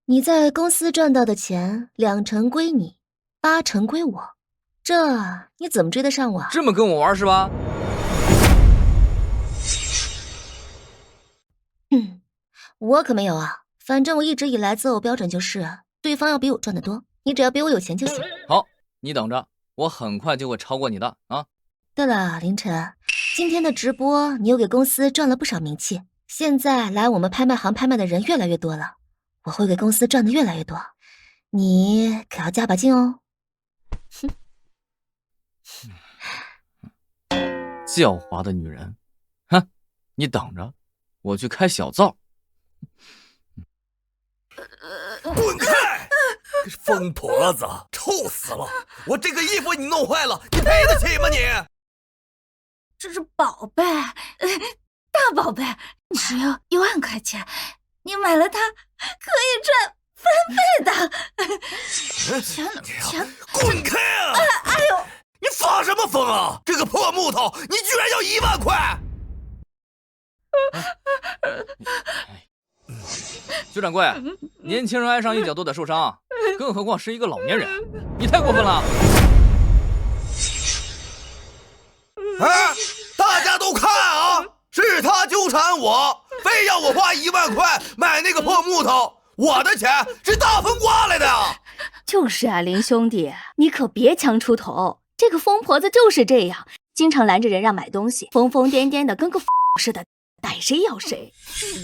S4: 你在公司赚到的钱2成归你，8成归我，这你怎么追得上我？
S2: 这么跟我玩是吧？
S4: 我可没有啊。反正我一直以来择偶标准就是，对方要比我赚得多，你只要比我有钱就行。
S2: 好，你等着，我很快就会超过你的啊！
S4: 对了，林晨，今天的直播你又给公司赚了不少名气，现在来我们拍卖行拍卖的人越来越多了，我会给公司赚的越来越多，你可要加把劲哦。
S2: 狡猾的女人，哼，你等着，我去开小灶。
S13: 滚开！疯婆子，臭死了！我这个衣服你弄坏了，你赔得起吗你？
S12: 这是宝贝，大宝贝，只要1万块钱，你买了它可以赚翻倍的。钱，
S13: 滚开啊！
S12: 哎呦，
S13: 你发什么疯啊？这个破木头，你居然要1万块！
S2: 徐掌柜，年轻人挨上一脚都得受伤，更何况是一个老年人，你太过分了！
S13: 哎，大家都看啊，是他纠缠我，非要我花1万块买那个破木头，我的钱是大风刮来的呀！
S1: 就是啊，林兄弟，你可别强出头，这个疯婆子就是这样，经常拦着人让买东西，疯疯癫癫的，跟个似的。逮谁要谁。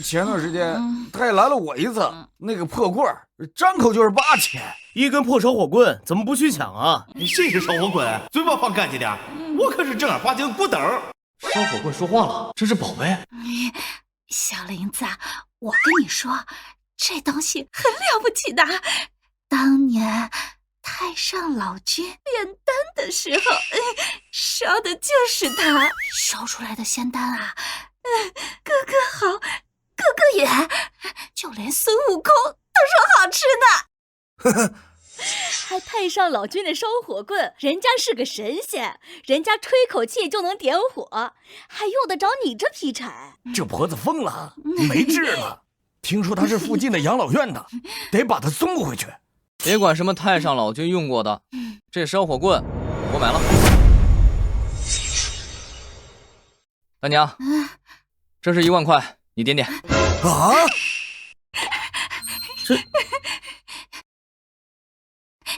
S5: 前段时间他也拦了我一次，那个破棍儿张口就是8000，
S10: 一根破烧火棍，怎么不去抢啊？
S8: 你试试烧火棍，嘴巴放干净点，我可是正儿八经古董。
S2: 烧火棍说话了，这是宝贝。
S12: 小林子，我跟你说，这东西很了不起的。当年太上老君炼丹的时候，烧的就是它，烧出来的仙丹啊。个个好，个个也，就连孙悟空都说好吃呢。
S1: 还太上老君的烧火棍，人家是个神仙，人家吹口气就能点火，还用得着你这劈柴？
S5: 这婆子疯了，没治了。听说他是附近的养老院的，得把他送回去。
S2: 别管什么太上老君用过的，这烧火棍我买了。大娘，这是1万块，你点点。
S5: 啊？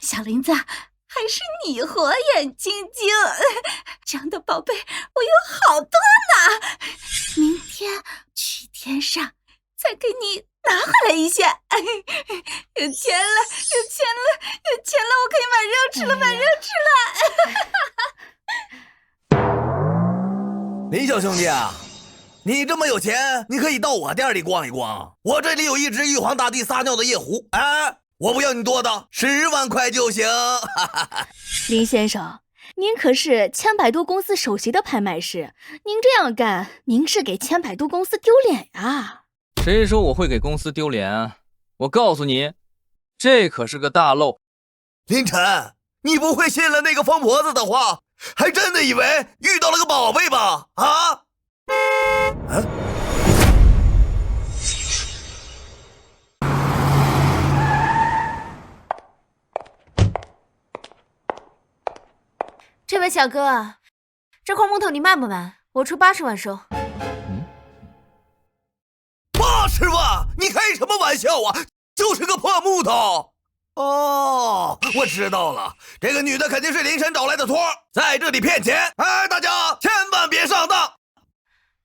S12: 小林子，还是你火眼金睛，这样的宝贝我有好多呢。明天去天上再给你拿回来一些。有钱了，有钱了，有钱了，我可以买肉吃了，买肉吃了。
S13: 林小兄弟啊，你这么有钱，你可以到我店里逛一逛。我这里有一只玉皇大帝撒尿的夜壶，哎，我不要你多的，10万块就行。
S1: 林先生，您可是千百度公司首席的拍卖师，您这样干，您是给千百度公司丢脸啊！
S2: 谁说我会给公司丢脸啊？我告诉你，这可是个大漏。
S13: 林晨，你不会信了那个疯婆子的话，还真的以为遇到了个宝贝吧？啊？
S15: 这位小哥，这块木头你卖不卖？我出80万收。
S13: 80万？你开什么玩笑啊？就是个破木头。哦，我知道了，这个女的肯定是林晨找来的托，在这里骗钱。哎，大家千万别上当！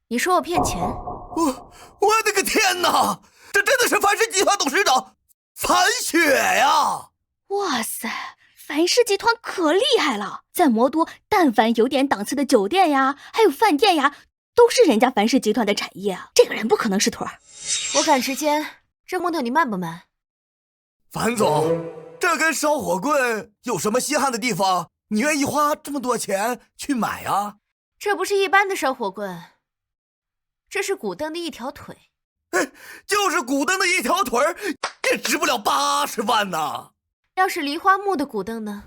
S15: 你说我骗钱？
S13: 我的个天哪！这真的是凡氏集团董事长樊雪呀！
S1: 哇塞，樊氏集团可厉害了，在魔都，但凡有点档次的酒店呀，还有饭店呀，都是人家樊氏集团的产业啊。这个人不可能是托儿。
S15: 我赶时间，这木头你卖不卖？
S13: 樊总，这跟烧火棍有什么稀罕的地方？你愿意花这么多钱去买啊？
S15: 这不是一般的烧火棍，这是古灯的一条腿。
S13: 就是古灯的一条腿也值不了80万呢。
S15: 要是梨花木的古灯呢？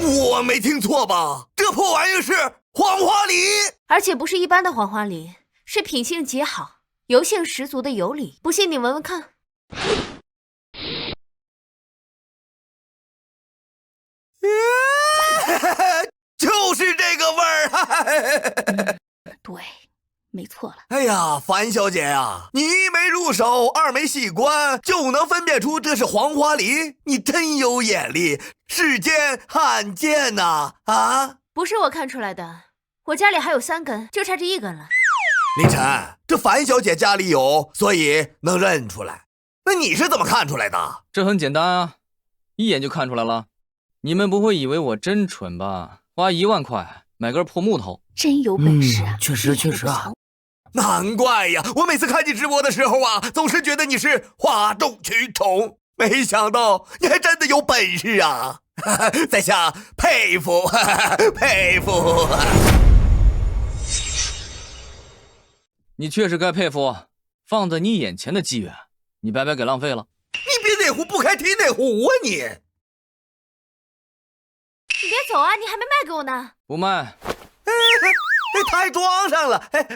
S13: 我没听错吧？这破玩意是黄花梨，
S15: 而且不是一般的黄花梨，是品性极好、油性十足的油梨。不信你闻闻看。
S13: 就是这个味儿。
S1: 对，没错了。
S13: 哎呀，樊小姐呀，你一没入手，二没细观，就能分辨出这是黄花梨，你真有眼力，世间罕见呐！啊，
S15: 不是我看出来的，我家里还有3根，就差这1根了。
S13: 林晨，这樊小姐家里有，所以能认出来。那你是怎么看出来的？
S2: 这很简单啊，一眼就看出来了。你们不会以为我真蠢吧？花1万块买根破木头，
S1: 真有本事啊！
S10: 确实啊。
S13: 难怪呀，我每次看你直播的时候啊，总是觉得你是哗众取宠，没想到你还真的有本事啊！在下佩服，佩服。
S2: 你确实该佩服，放在你眼前的机缘，你白白给浪费了。
S13: 你别哪壶不开提哪壶啊你！
S15: 你别走啊，你还没卖给我呢。
S2: 不卖。
S13: 他还装上了，
S15: 你这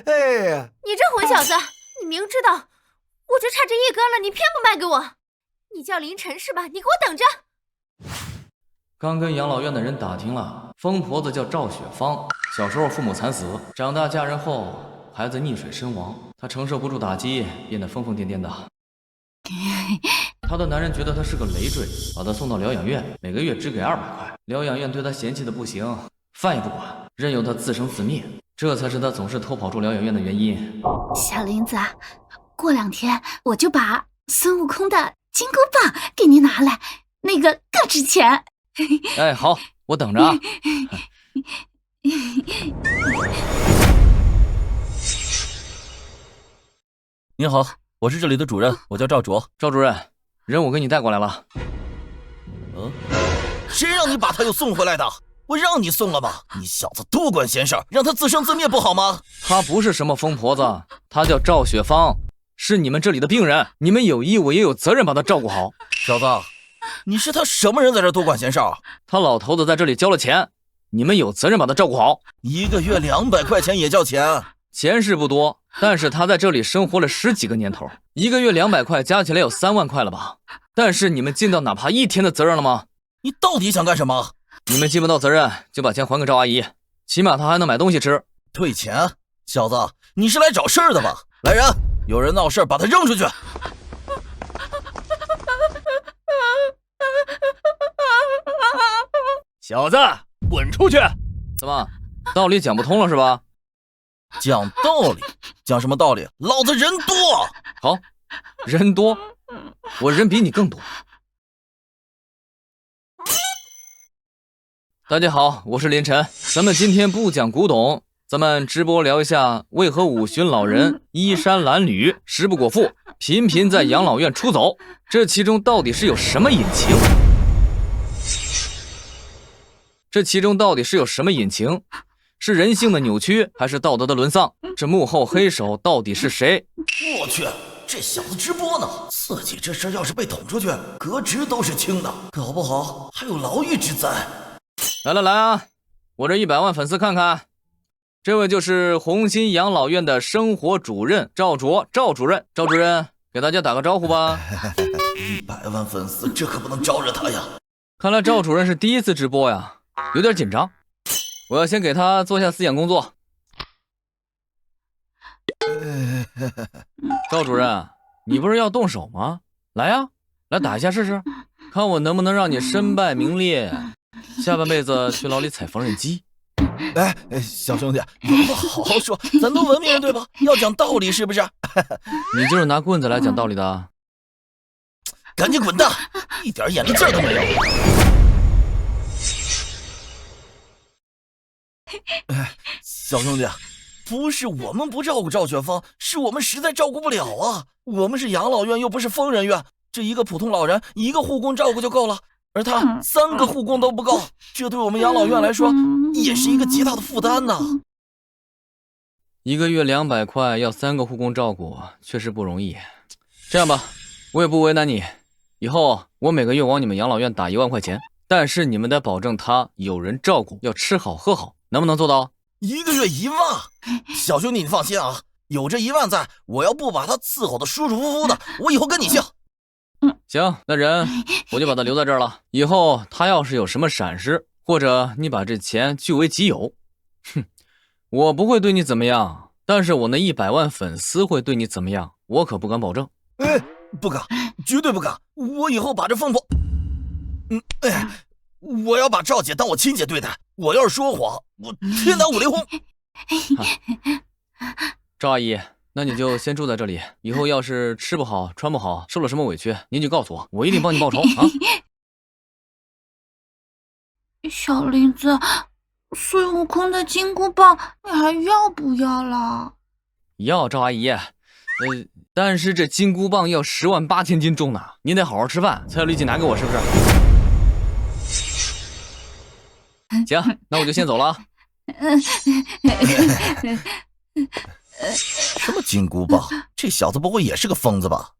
S15: 混小子，你明知道我就差这1根了，你偏不卖给我。你叫林晨是吧？你给我等着。
S2: 刚跟养老院的人打听了，疯婆子叫赵雪芳，小时候父母惨死，长大嫁人后孩子溺水身亡，她承受不住打击，变得疯疯癫癫的。她的男人觉得她是个累赘，把她送到疗养院，每个月只给200块。疗养院对她嫌弃的不行，饭也不管，任由她自生自灭，这才是她总是偷跑出疗养院的原因。
S12: 小林子，过2天我就把孙悟空的金箍棒给你拿来，那个更值钱。
S2: 哎，好，我等着啊。
S9: 您好，我是这里的主任，我叫赵卓。
S2: 赵主任，人我给你带过来了。
S8: 谁让你把他又送回来的？我让你送了吗？你小子多管闲事，让他自生自灭不好吗？
S2: 她不是什么疯婆子，她叫赵雪芳，是你们这里的病人，你们有义务也有责任把她照顾好。
S8: 小子，你是他什么人在这多管闲事？
S2: 他老头子在这里交了钱，你们有责任把他照顾好。
S8: 1个月200块钱也叫钱？
S2: 钱是不多，但是他在这里生活了10几个年头，1个月200块加起来有3万块了吧？但是你们尽到哪怕1天的责任了吗？
S8: 你到底想干什么？
S2: 你们尽不到责任，就把钱还给赵阿姨，起码她还能买东西吃。
S8: 退钱？小子，你是来找事儿的吧？来人，有人闹事把他扔出去。
S9: 小子，滚出去！
S2: 怎么，道理讲不通了是吧？
S8: 讲道理？讲什么道理？老子人多。
S2: 好，人多，我人比你更多。大家好，我是林晨，咱们今天不讲古董，咱们直播聊一下为何五旬老人衣衫褴褛、食不果腹，频频在养老院出走，这其中到底是有什么隐情？是人性的扭曲，还是道德的沦丧？这幕后黑手到底是谁？
S13: 我去，这小子直播呢！自己这事要是被捅出去，革职都是轻的，搞不好还有牢狱之灾。
S2: 来啊，我这100万粉丝看看，这位就是红星养老院的生活主任赵卓，赵主任给大家打个招呼吧。
S13: 100万粉丝，这可不能招惹他呀。
S2: 看来赵主任是第一次直播呀，有点紧张。我要先给他做下思想工作。赵主任，你不是要动手吗？来呀，来打一下试试，看我能不能让你身败名裂，下半辈子去牢里踩缝纫机。
S8: 哎，小兄弟，有话好好说，咱都文明人对吧？要讲道理是不是？
S2: 你就是拿棍子来讲道理的。
S8: 赶紧滚蛋，一点眼力劲都没有。小兄弟，不是我们不照顾赵雪芳，是我们实在照顾不了啊。我们是养老院，又不是疯人院，这一个普通老人1个护工照顾就够了，而他3个护工都不够，这对我们养老院来说也是一个极大的负担呐。
S2: 1个月200块，要3个护工照顾，确实不容易。这样吧，我也不为难你，以后我每个月往你们养老院打1万块钱，但是你们得保证他有人照顾，要吃好喝好，能不能做到
S8: ？1个月1万？小兄弟你放心啊，有这1万在，我要不把他伺候的舒舒服服的，我以后跟你姓。
S2: 行，那人我就把他留在这儿了，以后他要是有什么闪失，或者你把这钱据为己有，我不会对你怎么样，但是我那100万粉丝会对你怎么样，我可不敢保证。
S8: 不敢，绝对不敢，我以后把这凤婆，我要把赵姐当我亲姐对待，我要是说谎，我天打5雷轰。
S2: 赵阿姨，那你就先住在这里，以后要是吃不好穿不好，受了什么委屈，您就告诉我，我一定帮你报仇啊！
S12: 小林子，孙悟空的金箍棒你还要不要了？
S2: 要，赵阿姨，但是这金箍棒要108000斤重呢，您得好好吃饭才有力气拿给我，是不是？行，那我就先走了。
S8: 什么金箍棒？这小子不会也是个疯子吧？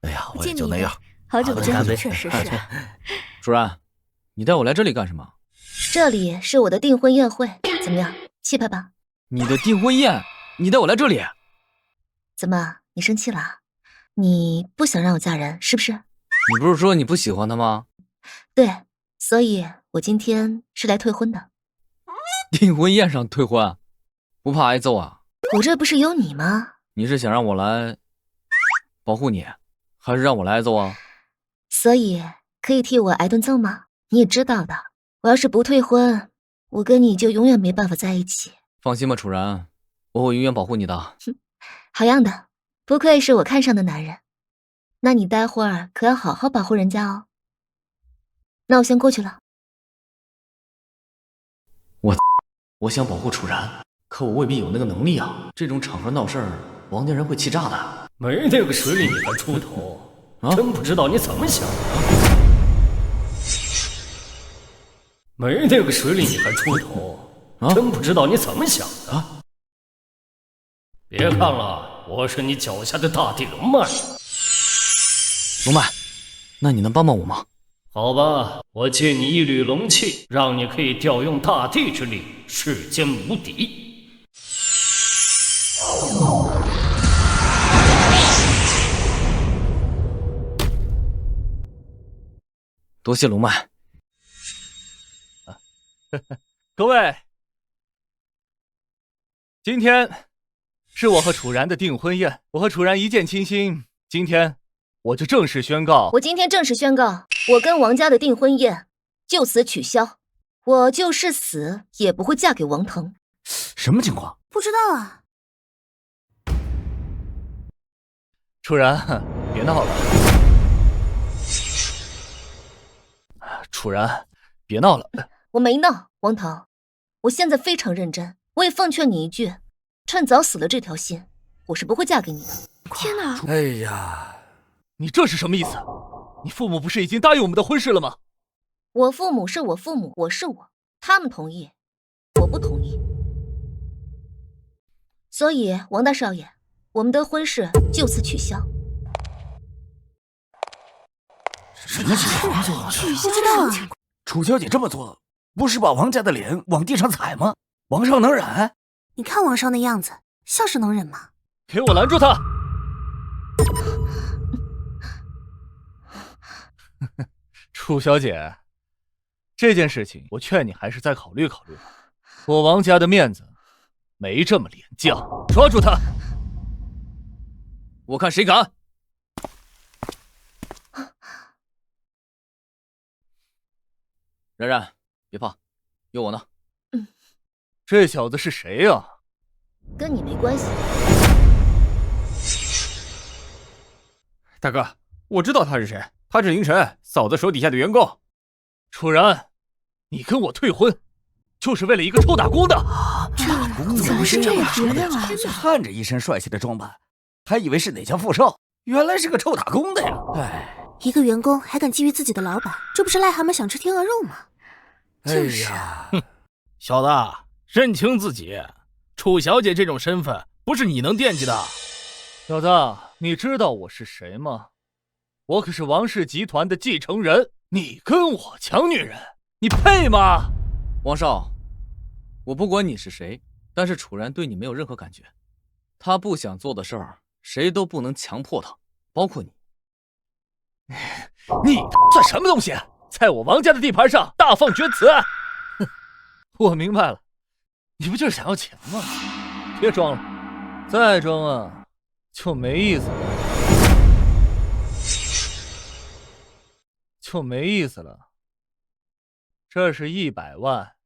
S8: 哎呀，我也就那样。
S1: 好久不见，
S15: 确实是。
S2: 主任，你带我来这里干什么？
S4: 这里是我的订婚宴会，怎么样，气派吧？
S2: 你的订婚宴？你带我来这里？
S4: 怎么，你生气了？你不想让我嫁人是不是？
S2: 你不是说你不喜欢他吗？
S4: 对，所以我今天是来退婚的。
S2: 订婚宴上退婚，不怕挨揍啊？
S4: 我这不是有你吗？
S2: 你是想让我来保护你，还是让我来挨揍啊？
S4: 所以可以替我挨顿揍吗？你也知道的，我要是不退婚，我跟你就永远没办法在一起。
S2: 放心吧，楚然，我会永远保护你的。
S4: 好样的，不愧是我看上的男人。那你待会儿可要好好保护人家哦。那我先过去了。
S2: 我想保护楚然，可我未必有那个能力啊！这种场合闹事儿，王家人会气炸的。
S14: 没那个水里你还出头，真不知道你怎么想的。没那个水里你还出头，真不知道你怎么想的。别看了，我是你脚下的大地龙脉。
S2: 龙脉，那你能帮帮我吗？
S14: 好吧，我借你1缕龙气，让你可以调用大地之力，世间无敌。
S2: 多谢龙脉。
S9: 各位，今天是我和楚然的订婚宴，我和楚然一见倾心，今天我就正式宣告，
S4: 我今天正式宣告，我跟王家的订婚宴就此取消。我就是死也不会嫁给王腾。
S5: 什么情况？
S6: 不知道啊。
S9: 楚然，别闹了。楚然，别闹了。
S4: 我没闹，王腾，我现在非常认真。我也奉劝你一句，趁早死了这条心，我是不会嫁给你的。
S1: 天哪！
S5: 哎呀，
S9: 你这是什么意思？你父母不是已经答应我们的婚事了吗？
S4: 我父母是我父母，我是我，他们同意，我不同意。所以，王大少爷，我们的婚事就此取消。
S5: 什么情况？
S6: 不知道啊。
S5: 楚小姐这么做，不是把王家的脸往地上踩吗？王少能忍？
S6: 你看王少那样子，像是能忍吗？
S9: 给我拦住他！楚小姐，这件事情我劝你还是再考虑考虑吧。我王家的面子没这么廉价，抓住他！
S2: 我看谁敢！然然，别怕，有我呢。
S9: 这小子是谁呀？
S4: 跟你没关系。
S16: 大哥，我知道他是谁，他是凌晨嫂子手底下的员工。
S9: 楚然，你跟我退婚，就是为了一个臭打工的？
S5: 怎么是这样说的？看着一身帅气的装扮，还以为是哪家富少，原来是个臭打工的呀！哎，
S6: 一个员工还敢觊觎自己的老板，这不是癞蛤蟆想吃天鹅肉吗？
S5: 哎呀，
S14: 小子，认清自己，楚小姐这种身份不是你能惦记的。
S9: 小子，你知道我是谁吗？我可是王氏集团的继承人，你跟我抢女人，你配吗？
S2: 王少，我不管你是谁，但是楚然对你没有任何感觉。他不想做的事儿，谁都不能强迫他，包括你。
S9: 你算什么东西？在我王家的地盘上大放厥词！哼，我明白了，你不就是想要钱吗？别装了，再装啊，就没意思了，就没意思了。这是100万，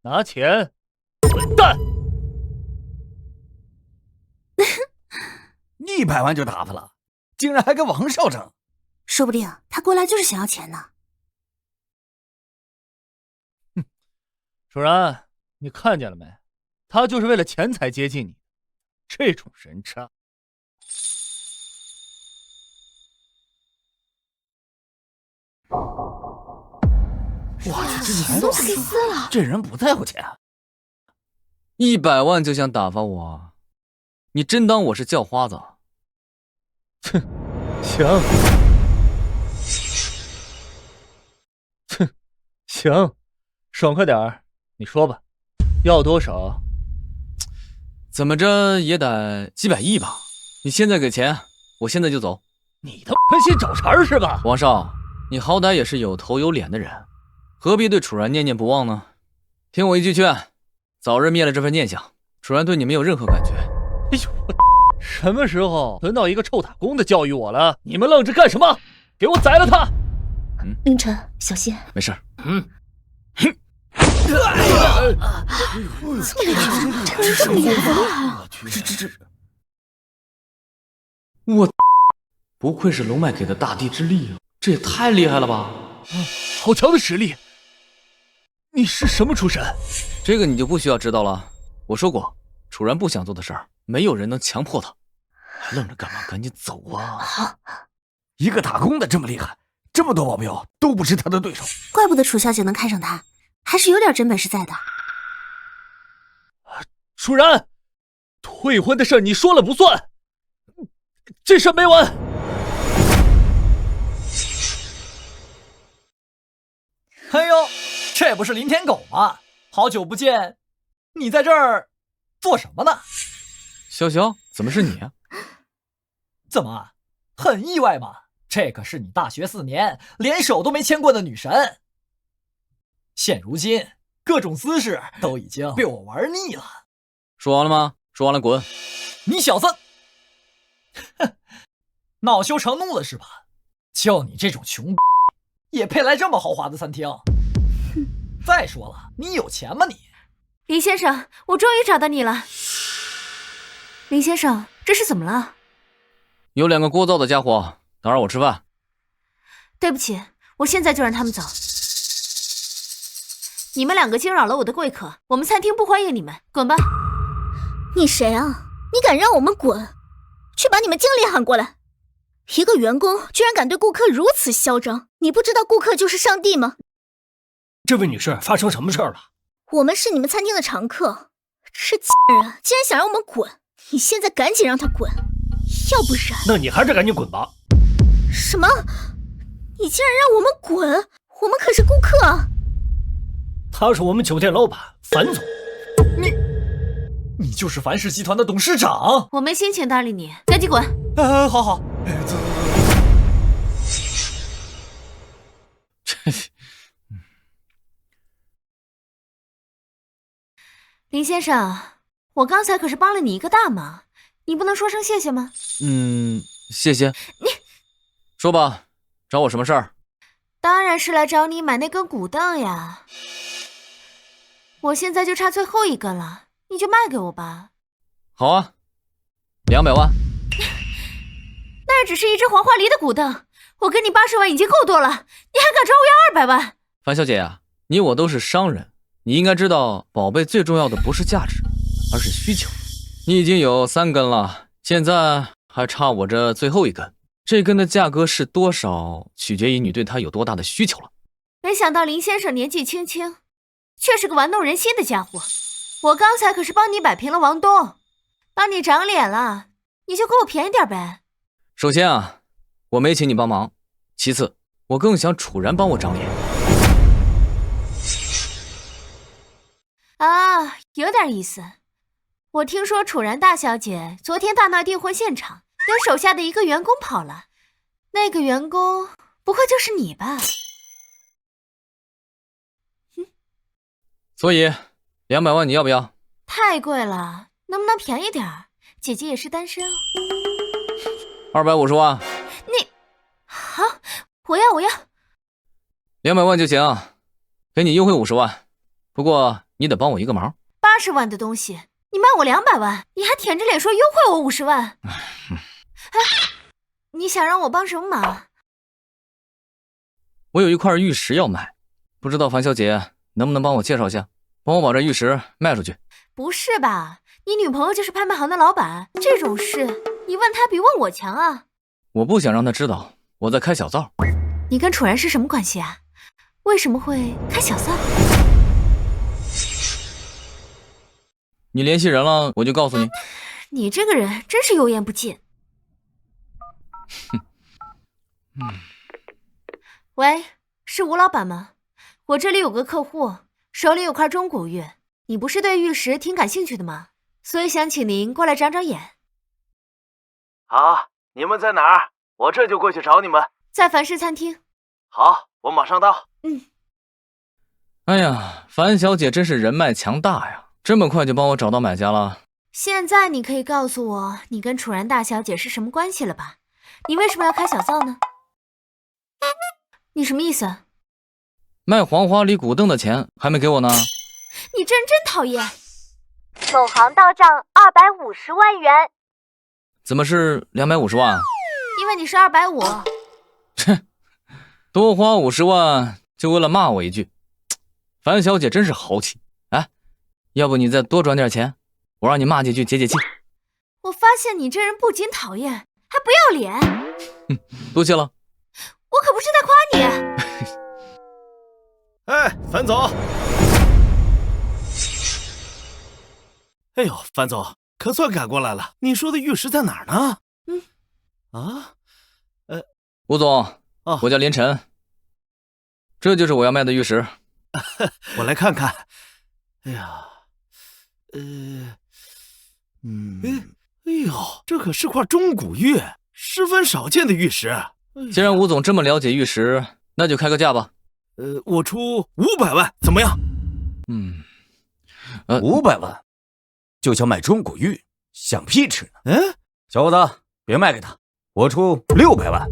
S9: 拿钱，滚蛋
S5: ！100万就打发了，竟然还跟王少争，
S6: 说不定他过来就是想要钱呢。
S9: 楚然，你看见了没？他就是为了钱才接近你，这种人渣。
S5: 我去，这钱
S1: 都给撕了，
S5: 这人不在乎钱
S2: ，100万就想打发我？你真当我是叫花子？
S9: 哼，行，哼，行，爽快点儿，你说吧，要多少？
S2: 怎么着也得几百亿吧？你现在给钱，我现在就走。
S9: 你他妈存心找茬是吧？
S2: 王少，你好歹也是有头有脸的人，何必对楚然念念不忘呢？听我一句劝，早日灭了这份念想。楚然对你没有任何感觉。
S9: 哎呦，什么时候轮到一个臭打工的教育我了？你们愣着干什么？给我宰了他！
S4: 凌晨，小心。
S2: 没事。
S1: 这么厉害，这个人这么厉害！
S2: 我不愧是龙脉给的大地之力啊，这也太厉害了吧！
S9: 好强的实力！你是什么出身？
S2: 这个你就不需要知道了。我说过，楚然不想做的事儿，没有人能强迫他。还愣着干嘛？赶紧走啊！
S4: 好，
S5: 一个打工的这么厉害，这么多保镖都不是他的对手。
S6: 怪不得楚小姐能看上他，还是有点真本事在的。
S9: 楚然，退婚的事你说了不算，这事没完。
S10: 哎呦，这不是林天狗吗？好久不见，你在这儿做什么呢？
S2: 潇潇，怎么是你啊？
S10: 怎么，很意外吗？这可是你大学4年连手都没牵过的女神。现如今，各种姿势都已经被我玩腻了。
S2: 说完了吗？说完了滚！
S10: 你小子，恼羞成怒了是吧？就你这种穷也配来这么豪华的餐厅？再说了，你有钱吗你？
S15: 林先生，我终于找到你了。林先生，这是怎么了？
S2: 有2个聒噪的家伙打扰我吃饭。
S15: 对不起，我现在就让他们走。你们2个惊扰了我的贵客，我们餐厅不欢迎你们，滚吧！
S4: 你谁啊？你敢让我们滚？去把你们经理喊过来！一个员工居然敢对顾客如此嚣张，你不知道顾客就是上帝吗？
S14: 这位女士，发生什么事了？
S4: 我们是你们餐厅的常客，这人竟然想让我们滚！你现在赶紧让他滚，要不然……
S14: 那你还是赶紧滚吧！
S4: 什么？你竟然让我们滚？我们可是顾客！
S14: 他是我们酒店老板樊总。
S10: 你就是樊氏集团的董事长？
S15: 我没心情搭理你，赶紧滚！
S10: 好好。走。
S15: 林先生，我刚才可是帮了你一个大忙，你不能说声谢谢吗？
S2: 谢谢。
S15: 你
S2: 说吧，找我什么事儿？
S15: 当然是来找你买那根骨凳呀。我现在就差最后1根了，你就卖给我吧。
S2: 好啊，200万。
S15: 那只是一只黄花梨的骨凳，我给你80万已经够多了，你还敢找我要200万？
S2: 樊小姐呀，你我都是商人，你应该知道，宝贝最重要的不是价值，而是需求。你已经有3根了，现在还差我这最后1根。这根的价格是多少，取决于你对它有多大的需求了。
S15: 没想到林先生年纪轻轻，却是个玩弄人心的家伙。我刚才可是帮你摆平了王东，帮你长脸了，你就给我便宜点呗。
S2: 首先啊，我没请你帮忙，其次，我更想楚然帮我长脸。
S15: 啊，有点意思。我听说楚然大小姐昨天大闹订婚现场，跟手下的一个员工跑了，那个员工不会就是你吧？
S2: 所以200万你要不要？
S15: 太贵了，能不能便宜点儿？姐姐也是单身哦。
S2: 250万。
S15: 你好，我要
S2: 200万就行，给你优惠50万。不过你得帮我一个忙。
S15: 80万的东西，你卖我200万，你还舔着脸说优惠我50万。哎，你想让我帮什么忙？
S2: 我有一块玉石要卖，不知道樊小姐能不能帮我介绍一下，帮我把这玉石卖出去。
S15: 不是吧？你女朋友就是拍卖行的老板，这种事你问她比问我强啊。
S2: 我不想让她知道我在开小灶。
S15: 你跟楚然是什么关系啊？为什么会开小灶？
S2: 你联系人了，我就告诉你。
S15: 你这个人真是油盐不进。喂，是吴老板吗？我这里有个客户，手里有块中古玉，你不是对玉石挺感兴趣的吗？所以想请您过来长长眼。
S8: 好，你们在哪儿？我这就过去找你们。
S15: 在樊氏餐厅。
S8: 好，我马上到。
S2: 哎呀，樊小姐真是人脉强大呀，这么快就帮我找到买家了。
S15: 现在你可以告诉我你跟楚然大小姐是什么关系了吧？你为什么要开小灶呢？你什么意思？
S2: 卖黄花梨古凳的钱还没给我呢。
S15: 你真讨厌。
S17: 某行到账250万元。
S2: 怎么是250万？
S15: 因为你是250。
S2: 切，多花50万就为了骂我一句，樊小姐真是豪气。哎，要不你再多转点钱，我让你骂几句解解气。
S15: 我发现你这人不仅讨厌，还不要脸。
S2: 多谢了。
S15: 我可不是在夸你。
S3: 哎，樊总。哎呦，樊总，可算赶过来了。你说的玉石在哪儿呢？
S2: 吴总，我叫林晨，这就是我要卖的玉石。
S3: 我来看看。哎呀，哎呦，这可是块中古玉，十分少见的玉石。
S2: 既然吴总这么了解玉石，那就开个价吧。
S3: 我出500万，怎么样
S5: ？500万就想买中古玉，想屁吃呢！小伙子，别卖给他，我出600万。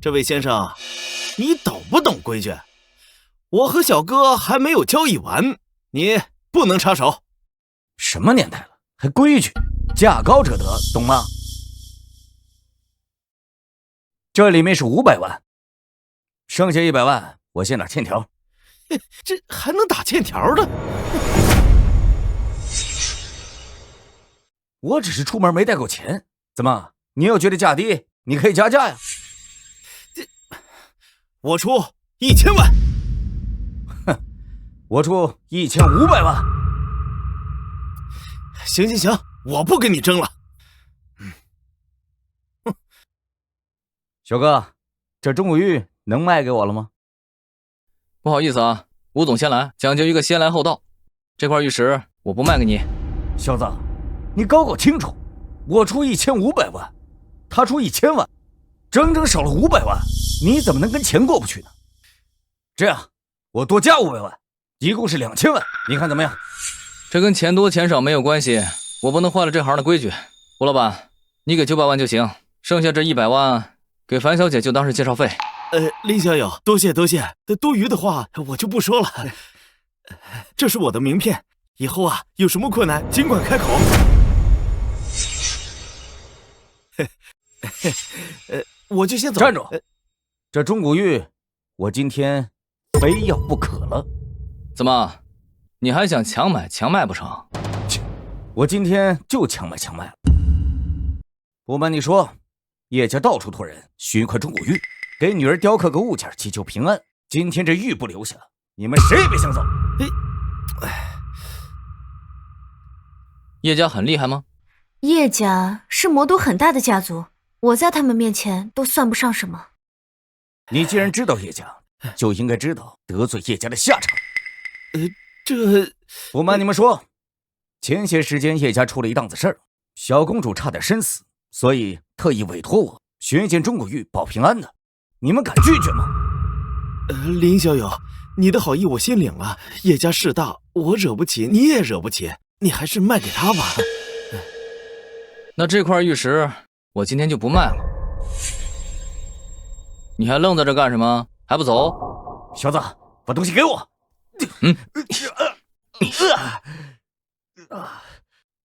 S8: 这位先生，你懂不懂规矩？我和小哥还没有交易完，你不能插手。
S5: 什么年代了，还规矩？价高者得，懂吗？这里面是500万，剩下100万我先打欠条。
S8: 这还能打欠条的？
S5: 我只是出门没带够钱，怎么？你要觉得价低，你可以加价呀。
S8: 我出1000万。
S5: 哼，我出1500万。
S8: 行，我不跟你争了。
S5: 小哥，这中古玉能卖给我了吗？
S2: 不好意思啊，吴总先来，讲究一个先来后到。这块玉石我不卖给你。
S5: 小子，你搞清楚，我出1500万，他出1000万，整整少了500万，你怎么能跟钱过不去呢？这样，我多加500万，一共是2000万，你看怎么样？
S2: 这跟钱多钱少没有关系，我不能坏了这行的规矩。吴老板，你给900万就行，剩下这100万给樊小姐就当是介绍费。
S8: 林小友，多谢，多余的话我就不说了。这是我的名片，以后啊有什么困难尽管开口。我就先走。
S5: 站住！这中古玉，我今天非要不可了。
S2: 怎么，你还想强买强卖不成？
S5: 我今天就强买强卖了。不瞒你说，叶家到处托人寻一块中古玉，给女儿雕刻个物件，祈求平安。今天这玉不留下，你们谁也别想走。
S2: 叶家很厉害吗？
S15: 叶家是魔都很大的家族，我在他们面前都算不上什么。
S5: 你既然知道叶家，就应该知道得罪叶家的下场。
S8: 这
S5: 不瞒你们说，前些时间叶家出了一档子事儿，小公主差点身死，所以特意委托我寻一件中古玉保平安的。你们敢拒绝吗？
S8: 林小友，你的好意我心领了。叶家势大，我惹不起，你也惹不起，你还是卖给他吧。
S2: 那这块玉石我今天就不卖了。你还愣在这干什么？还不走？
S5: 小子，把东西给我。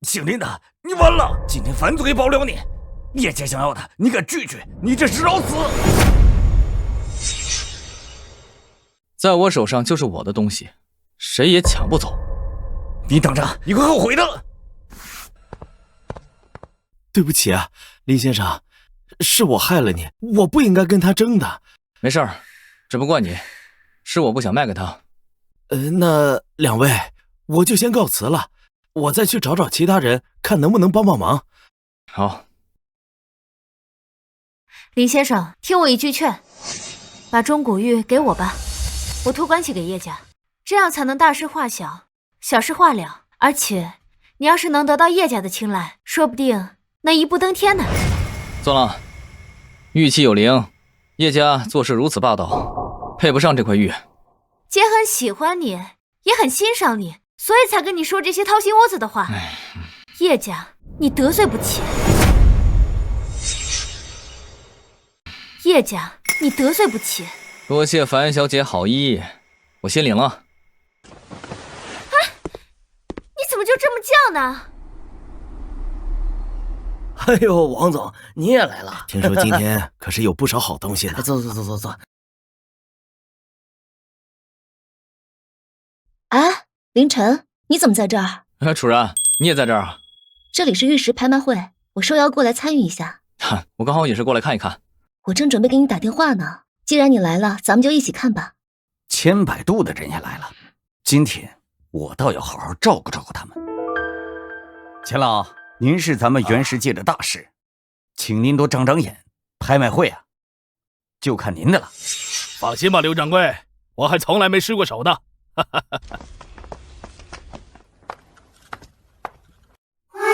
S5: 姓林的，你完了！今天反嘴保了你。叶家想要的，你敢拒绝？你这是找死！
S2: 在我手上就是我的东西，谁也抢不走。
S5: 你等着，你会后悔的。
S8: 对不起啊，林先生，是我害了你，我不应该跟他争的。
S2: 没事儿，这不怪你，是我不想卖给他。
S8: 那两位，我就先告辞了，我再去找找其他人，看能不能帮忙。
S2: 好。
S15: 林先生，听我一句劝，把中古玉给我吧，我托关系给叶家，这样才能大事化小，小事化了。而且，你要是能得到叶家的青睐，说不定能一步登天呢。
S2: 算了，玉器有灵，叶家做事如此霸道，配不上这块玉。
S15: 姐很喜欢你，也很欣赏你，所以才跟你说这些掏心窝子的话。叶家，你得罪不起。叶家，你得罪不起。
S2: 多谢樊小姐好意，我心领了。
S15: 你怎么就这么犟呢？
S18: 哎呦，王总，你也来了！
S8: 听说今天可是有不少好东西呢。
S18: 坐。
S4: 哎，凌晨，你怎么在这儿？
S2: 楚然，你也在这儿啊？
S4: 这里是玉石拍卖会，我受邀过来参与一下。
S2: 我刚好也是过来看一看。
S4: 我正准备给你打电话呢，既然你来了，咱们就一起看吧。
S5: 千百度的人也来了，今天我倒要好好照顾照顾他们。钱老，您是咱们原石界的大师，请您多长长眼，拍卖会啊，就看您的了。
S14: 放心吧，刘掌柜，我还从来没失过手呢。
S19: 欢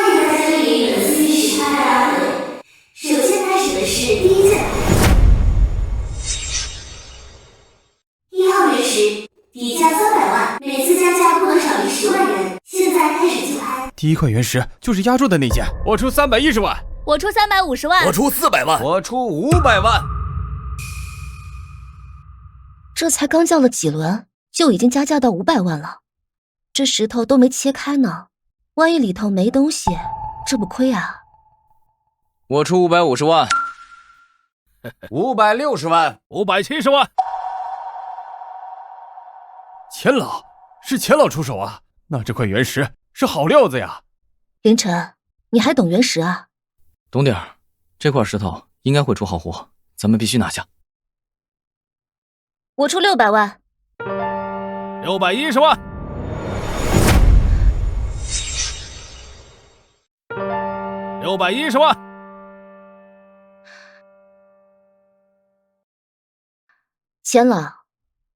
S19: 迎大家莅临本次玉石拍卖会。首先开始的是第一件1号原石，底价300万，每次加价不能少于10万元。现在开始竞拍。
S16: 第一块原石就是压轴的那件，我出310万，
S1: 我出350万，
S13: 我出400万，
S5: 我出500万。
S4: 这才刚叫了几轮，就已经加价到500万了。这石头都没切开呢，万一里头没东西，这不亏啊！
S2: 我出550万
S5: ，560万
S14: ，570万。
S16: 钱老，是钱老出手啊！那这块原石是好料子呀！
S4: 凌晨，你还懂原石啊？
S2: 懂点儿，这块石头应该会出好货，咱们必须拿下。
S4: 我出600万
S14: ，610万，610万。
S4: 钱老，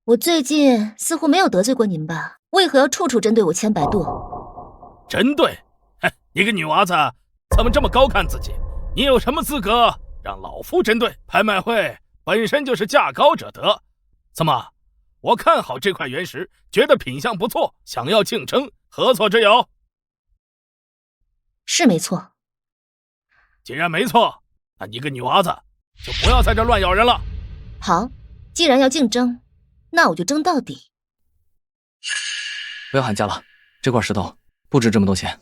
S4: 我最近似乎没有得罪过您吧？为何要处处针对我千百度？
S14: 针对？你个女娃子，怎么这么高看自己？你有什么资格让老夫针对？拍卖会本身就是价高者得。怎么？我看好这块原石，觉得品相不错，想要竞争，何错之有？
S4: 是没错。
S14: 既然没错，那你个女娃子就不要在这乱咬人了。
S4: 好，既然要竞争，那我就争到底。
S2: 不要喊价了，这块石头不值这么多钱。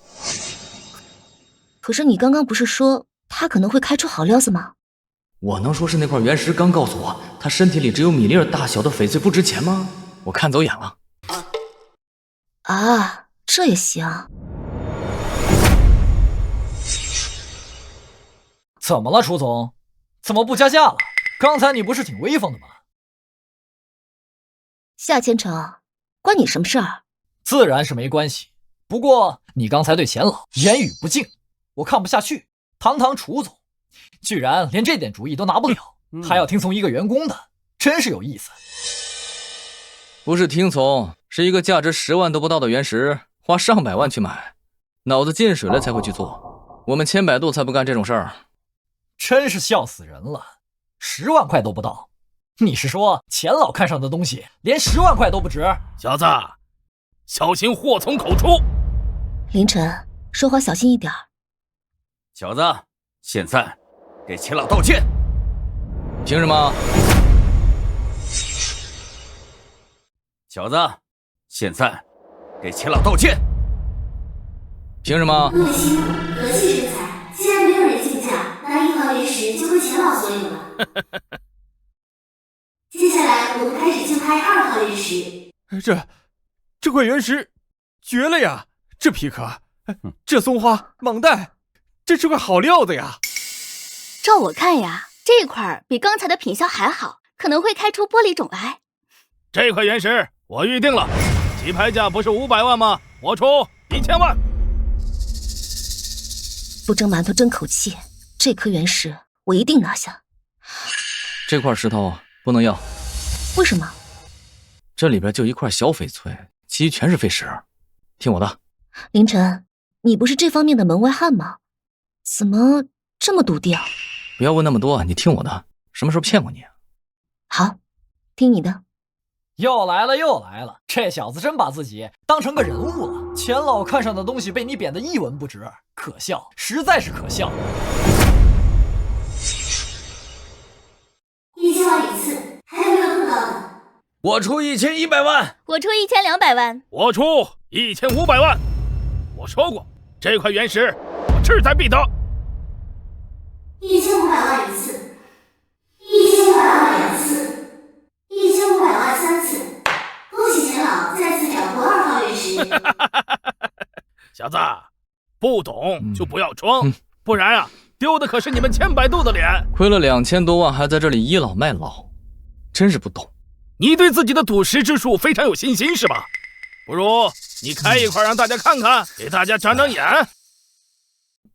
S4: 可是你刚刚不是说他可能会开出好料子吗？
S2: 我能说是那块原石刚告诉我，他身体里只有米粒儿大小的翡翠不值钱吗？我看走眼了。
S4: 啊，这也行。
S10: 怎么了，楚总？怎么不加价了？刚才你不是挺威风的吗？
S4: 夏千成，关你什么事儿？
S10: 自然是没关系。不过你刚才对钱老言语不敬，我看不下去。堂堂楚总，居然连这点主意都拿不了，还要听从一个员工的，真是有意思。
S2: 不是听从，是一个价值10万都不到的原石，花上百万去买，脑子进水了才会去做。我们千百度才不干这种事儿。
S10: 真是笑死人了，10万块都不到。你是说钱老看上的东西连10万块都不值？
S14: 小子，小心祸从口出。
S4: 凌晨，说话小心一点。
S5: 小子，现在给钱老道歉。
S2: 凭什么？
S5: 小子，现在给钱老道歉。
S2: 凭什么？
S19: 可惜，和气生财，既然没有人竞价，那1号原石就归钱老所有了。接下来我们开始竞拍2号原石。
S16: 这块原石绝了呀！这皮壳，这松花蟒带，这是块好料子呀！
S1: 照我看呀，这块比刚才的品相还好，可能会开出玻璃种来。
S14: 这块原石我预定了，起拍价不是500万吗？我出1000万。
S4: 不争馒头争口气，这颗原石我一定拿下。
S2: 这块石头不能要。
S4: 为什么？
S2: 这里边就一块小翡翠，其余全是废石。听我的。
S4: 凌晨，你不是这方面的门外汉吗？怎么这么笃定？
S2: 不要问那么多，你听我的。什么时候骗过你？
S4: 好，听你的。
S10: 又来了又来了，这小子真把自己当成个人物了。钱老看上的东西被你贬得一文不值，可笑，实在是可笑。
S19: 1000万一次，还有没有更高的？
S5: 我出1100万，
S1: 我出1200万，
S14: 我出1500万。我说过，这块原石我志在必得。
S19: 1500万一次，1500万2次，1500万3次。恭喜钱老再次斩获2号原石。
S14: 小子，不懂就不要装，不然啊，丢的可是你们千百度的脸。
S2: 亏了2000多万，还在这里倚老卖老，真是不懂。
S14: 你对自己的赌石之术非常有信心是吧？不如你开一块让大家看看，给大家长长眼。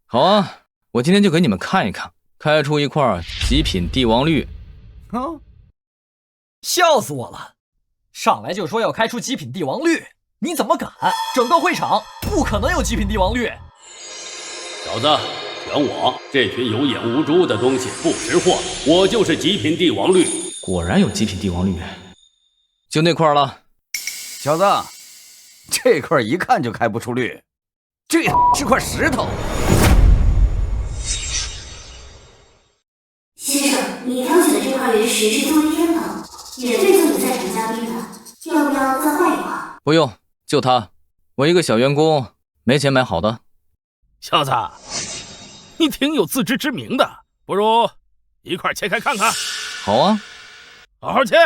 S2: 好啊，我今天就给你们看一看，开出一块极品帝王绿。
S10: 笑死我了！上来就说要开出极品帝王绿，你怎么敢？整个会场不可能有极品帝王绿。
S7: 小子，选我！这群有眼无珠的东西不识货，我就是极品帝王绿。
S2: 果然有极品帝王绿，就那块了。
S5: 小子，这块一看就开不出绿，这是块石头。
S19: 先生，你挑选的这块原石是作为天宝，免费送你在场加较低的，要不要再换一块？
S2: 不用，就它。我一个小员工，没钱买好的。
S14: 小子，你挺有自知之明的，不如一块切开看看。
S2: 好啊，
S14: 好好切。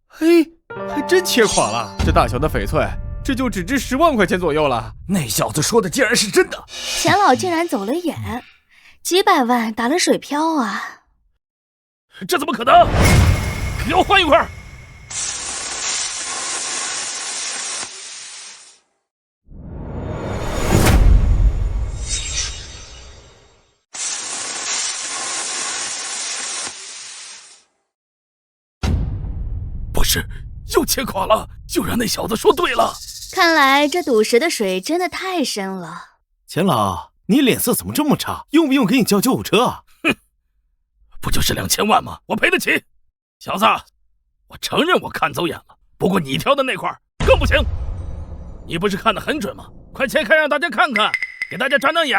S16: 嘿，还真切垮了！这大小的翡翠，这就只值10万块钱左右了。
S5: 那小子说的竟然是真的，
S1: 钱老竟然走了眼，几百万打了水漂啊！
S14: 这怎么可能？给我换一块！不是，又切垮了，就让那小子说对了。
S1: 看来这赌石的水真的太深了。
S20: 钱老，你脸色怎么这么差？用不用给你叫救护车啊？
S14: 哼，不就是2000万吗？我赔得起。小子，我承认我看走眼了，不过你挑的那块更不行。你不是看得很准吗？快切开让大家看看，给大家长长眼。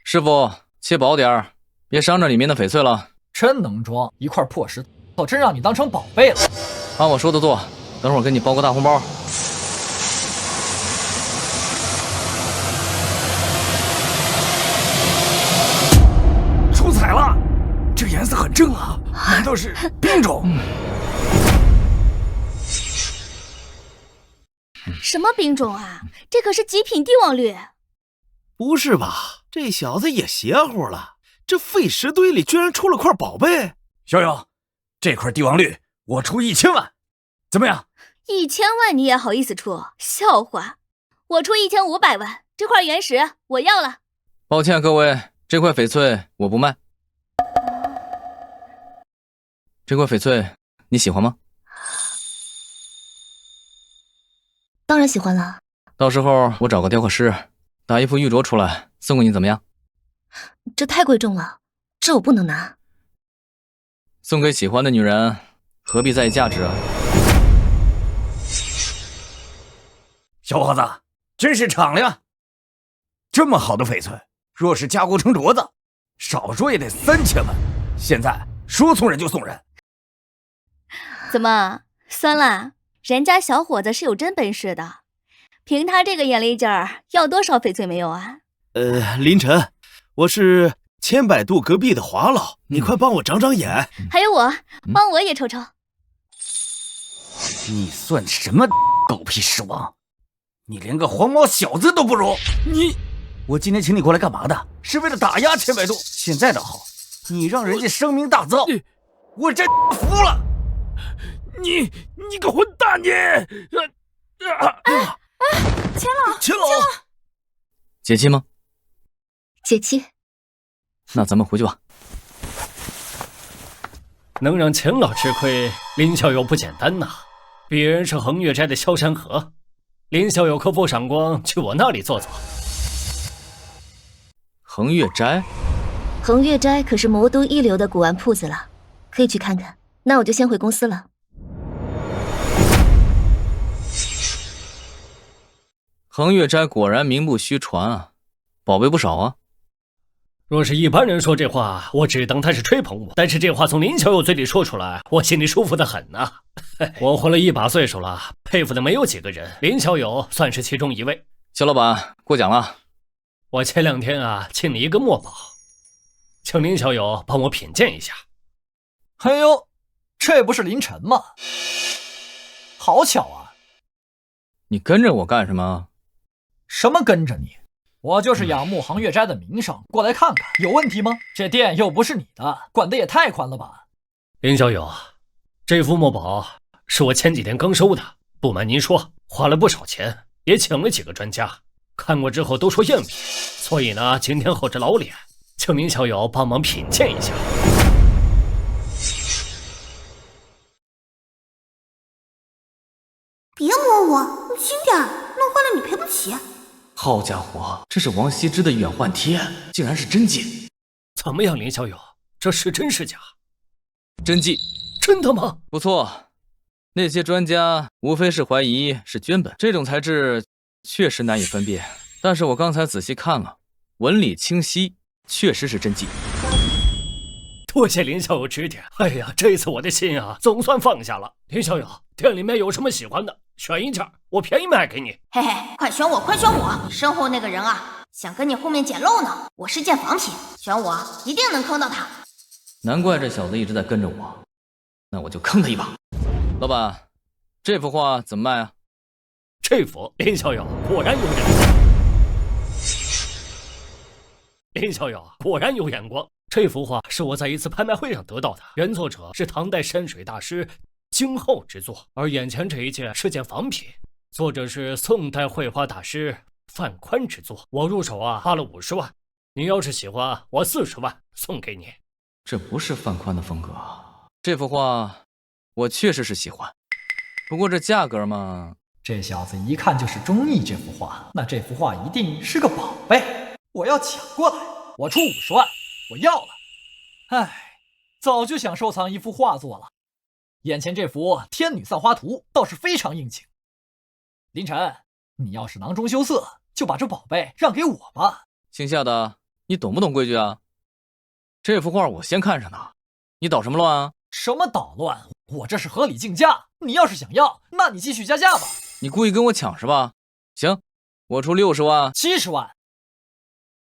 S2: 师傅，切薄点儿，别伤着里面的翡翠了。
S10: 真能装，一块破石头真让你当成宝贝了。
S2: 按我说的做，等会儿给你包个大红包。
S5: 出彩了，这颜色很正啊，难道是冰种？
S1: 什么兵种啊？这可是极品帝王绿！
S20: 不是吧？这小子也邪乎了，这废石堆里居然出了块宝贝！
S5: 小友，这块帝王绿我出1000万，怎么样
S1: ？1000万你也好意思出？笑话！我出1500万，这块原石我要了。
S2: 抱歉各位，这块翡翠我不卖。这块翡翠你喜欢吗？
S4: 当然喜欢了。
S2: 到时候我找个雕刻师打一副玉镯出来送给你，怎么样？
S4: 这太贵重了，这我不能拿。
S2: 送给喜欢的女人，何必在意价值啊？
S5: 小伙子，真是敞亮！这么好的翡翠，若是加工成镯子，少说也得3000万。现在说送人就送人。
S1: 怎么酸了？人家小伙子是有真本事的，凭他这个眼力劲儿，要多少翡翠没有啊？
S20: 林晨，我是千百度隔壁的华老，你快帮我长长眼。
S1: 还有我，帮我也瞅瞅。
S5: 你算什么狗屁狮王？你连个黄毛小子都不如！我今天请你过来干嘛的？是为了打压千百度。现在倒好，你让人家声名大噪，我真服了！
S14: 你个混蛋你！
S15: 钱老，
S2: 解气吗？
S4: 解气。
S2: 那咱们回去吧。
S14: 能让钱老吃亏，林小友不简单呐。鄙人是恒月斋的萧山河，林小友可否赏光去我那里坐坐？
S2: 恒月斋？
S4: 恒月斋可是魔都一流的古玩铺子了，可以去看看。那我就先回公司了。
S2: 恒月斋果然名不虚传啊，宝贝不少啊。
S14: 若是一般人说这话，我只当他是吹捧我。但是这话从林小友嘴里说出来，我心里舒服得很呐。我活了一把岁数了，佩服的没有几个人，林小友算是其中一位。
S2: 肖老板，过奖了。
S14: 我前2天啊，请你一个墨宝，请林小友帮我品鉴一下。
S10: 哎呦，这不是林晨吗？好巧啊！
S2: 你跟着我干什么？
S10: 什么跟着你？我就是仰慕恒月斋的名声，过来看看，有问题吗？这店又不是你的，管得也太宽了吧？
S14: 林小友，这幅墨宝是我前几天刚收的，不瞒您说，花了不少钱，也请了几个专家，看过之后都说赝品，所以呢，今天厚着老脸，请林小友帮忙品鉴一下。
S6: 别摸我，你轻点，弄坏了你赔不起。
S2: 好家伙，这是王羲之的远幻贴，竟然是真迹！
S14: 怎么样，林小友，这是真是假？
S2: 真迹。
S14: 真的吗？
S2: 不错，那些专家无非是怀疑是绢本，这种材质确实难以分辨。但是我刚才仔细看了，纹理清晰，确实是真迹。
S14: 多谢林校友指点。哎呀，这次我的心啊，总算放下了。林校友，店里面有什么喜欢的，选一件，我便宜卖给你。
S6: 嘿嘿，快选我，快选我！你身后那个人啊，想跟你后面捡漏呢。我是件仿品，选我一定能坑到他。
S2: 难怪这小子一直在跟着我，那我就坑他一把。老板，这幅画怎么卖啊？
S14: 这幅林校友果然有眼光。林校友果然有眼光。这幅画是我在一次拍卖会上得到的，原作者是唐代山水大师京厚之作，而眼前这一件是件仿品，作者是宋代绘画大师范宽之作。我入手啊花了50万，你要是喜欢，我40万送给你。
S2: 这不是范宽的风格。这幅画我确实是喜欢，不过这价格嘛……
S10: 这小子一看就是中意这幅画，那这幅画一定是个宝贝，我要抢过来，我出50万。我要了，唉，早就想收藏一幅画作了。眼前这幅《天女散花图》倒是非常应景。林晨，你要是囊中羞涩，就把这宝贝让给我吧。
S2: 姓夏的，你懂不懂规矩啊？这幅画我先看上的，你捣什么乱啊？
S10: 什么捣乱？我这是合理竞价，你要是想要，那你继续加价吧。
S2: 你故意跟我抢是吧？行，我出60万、
S10: 70万、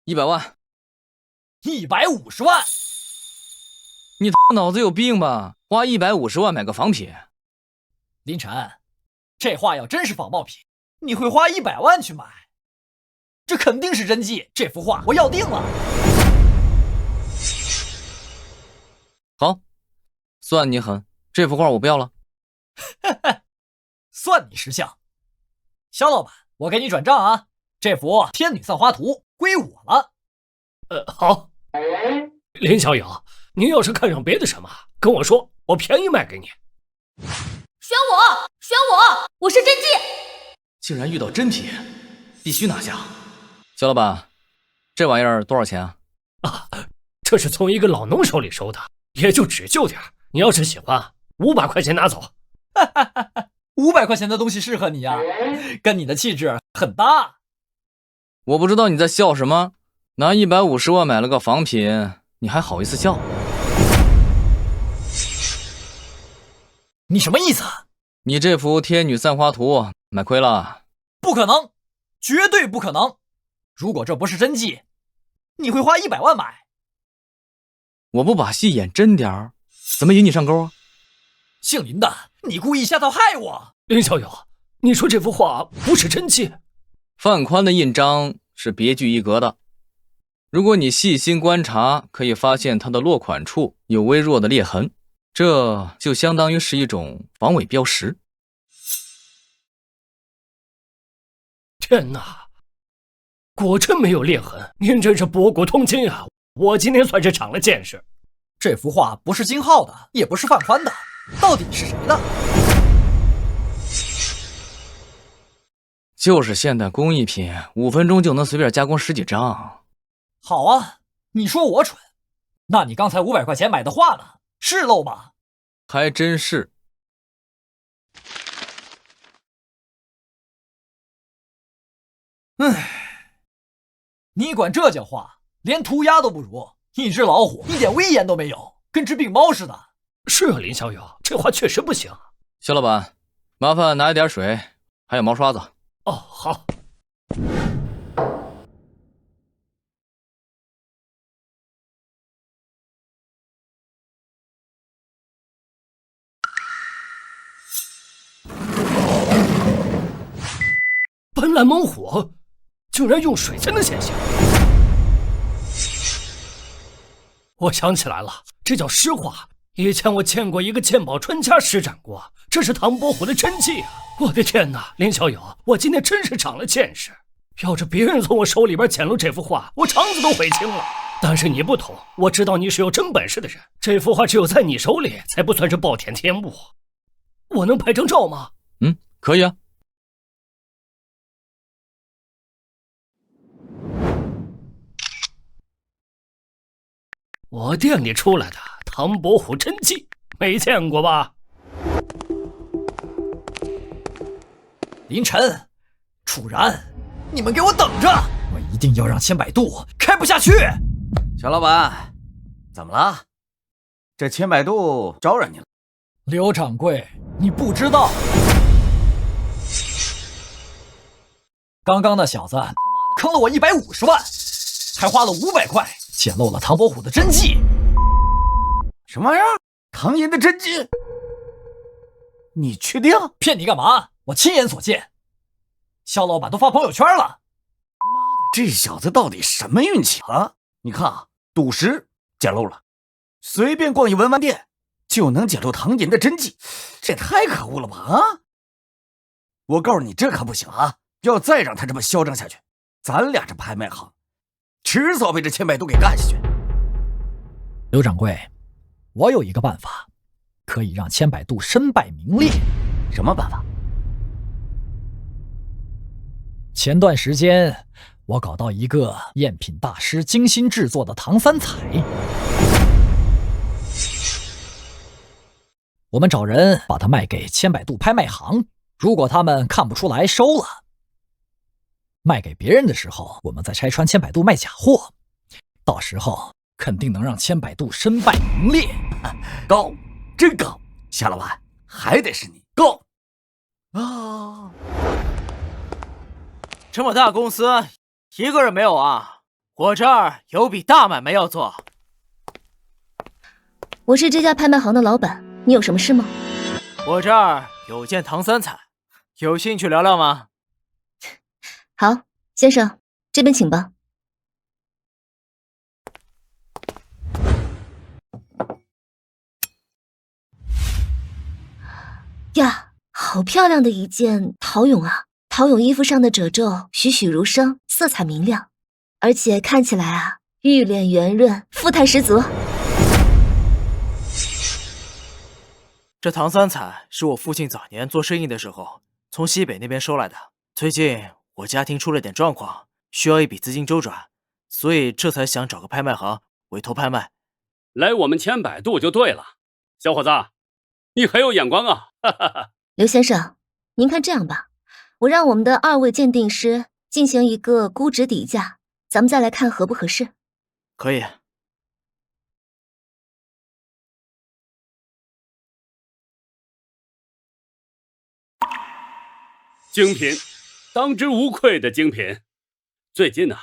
S2: 100万。
S10: 150万！
S2: 你脑子有病吧？花150万买个仿品？
S10: 林晨，这画要真是仿冒品，你会花100万去买？这肯定是真迹，这幅画我要定了。
S2: 好，算你狠，这幅画我不要了。
S10: 算你识相。肖老板，我给你转账啊，这幅《天女散花图》归我了。
S14: 好。林小友，您要是看上别的什么，跟我说，我便宜卖给你。
S1: 选我，选我，我是真迹。
S2: 竟然遇到真品，必须拿下。肖老板，这玩意儿多少钱啊？
S14: 啊，这是从一个老农手里收的，也就只就点。你要是喜欢，500块钱拿走。
S10: 500块钱的东西适合你呀，跟你的气质很搭。
S2: 我不知道你在笑什么。拿150万买了个仿品，你还好意思笑？
S10: 你什么意思？
S2: 你这幅《天女散花图》买亏了？
S10: 不可能，绝对不可能！如果这不是真迹，你会花100万买？
S2: 我不把戏演真点儿，怎么引你上钩啊？
S10: 姓林的，你故意下套害我！
S14: 林小友，你说这幅画不是真迹？
S2: 范宽的印章是别具一格的。如果你细心观察，可以发现它的落款处有微弱的裂痕，这就相当于是一种防伪标识。
S14: 天哪，果真没有裂痕！您真是博古通今啊！我今天算是长了见识。
S10: 这幅画不是金浩的，也不是范宽的，到底是谁的？
S2: 就是现代工艺品，5分钟就能随便加工10几张。
S10: 好啊，你说我蠢，那你刚才500块钱买的画呢？是漏吗？
S2: 还真是。
S10: 唉，你管这叫画？连涂鸦都不如，一只老虎一点威严都没有，跟只病猫似的。
S14: 是啊，林小友，这画确实不行。
S2: 肖老板，麻烦拿一点水，还有毛刷子。
S14: 哦，好。斑斓猛虎竟然用水才能显形。我想起来了，这叫诗画。以前我见过一个鉴宝专家施展过，这是唐伯虎的真迹啊！我的天哪，林小友，我今天真是长了见识。要是别人从我手里边捡了这幅画，我肠子都悔青了。但是你不同，我知道你是有真本事的人，这幅画只有在你手里才不算是暴殄天物。我能拍张照吗？
S2: 可以啊。
S14: 我店里出来的唐伯虎真迹，没见过吧？
S10: 林晨、楚然，你们给我等着！我一定要让千百度开不下去！
S5: 乔老板，怎么了？这千百度招惹你了。
S10: 刘掌柜，你不知道，刚刚那小子坑了我150万，还花了500块捡漏了唐伯虎的真迹。
S5: 什么玩意儿？唐寅的真迹？你确定？
S10: 骗你干嘛？我亲眼所见，肖老板都发朋友圈了。
S5: 这小子到底什么运气啊？你看啊，赌石捡漏了，随便逛一文玩店就能捡漏唐寅的真迹，这太可恶了吧啊！我告诉你，这可不行啊！要再让他这么嚣张下去，咱俩这拍卖行迟早被这千百度给干下去。
S10: 刘掌柜，我有一个办法，可以让千百度身败名裂。
S5: 什么办法？
S10: 前段时间我搞到一个赝品大师精心制作的唐三彩，我们找人把它卖给千百度拍卖行，如果他们看不出来收了，卖给别人的时候我们再拆穿千百度卖假货，到时候肯定能让千百度身败名裂。
S5: 高，真高！夏老板，还得是你高啊！
S21: 这么大公司，一个人没有啊？我这儿有笔大买卖要做。
S4: 我是这家拍卖行的老板，你有什么事吗？
S21: 我这儿有件唐三彩，有兴趣聊聊吗？
S4: 好，先生，这边请吧。呀，好漂亮的一件陶俑啊！陶俑衣服上的褶皱栩栩如生，色彩明亮，而且看起来啊，玉脸圆润，富态十足。
S21: 这唐三彩是我父亲早年做生意的时候从西北那边收来的。最近我家庭出了点状况，需要一笔资金周转，所以这才想找个拍卖行委托拍卖。
S7: 来我们千百度就对了，小伙子，你很有眼光啊！哈哈哈。
S4: 刘先生，您看这样吧，我让我们的2位鉴定师进行一个估值底价，咱们再来看合不合适。
S21: 可以。
S7: 精品，当之无愧的精品。最近呢，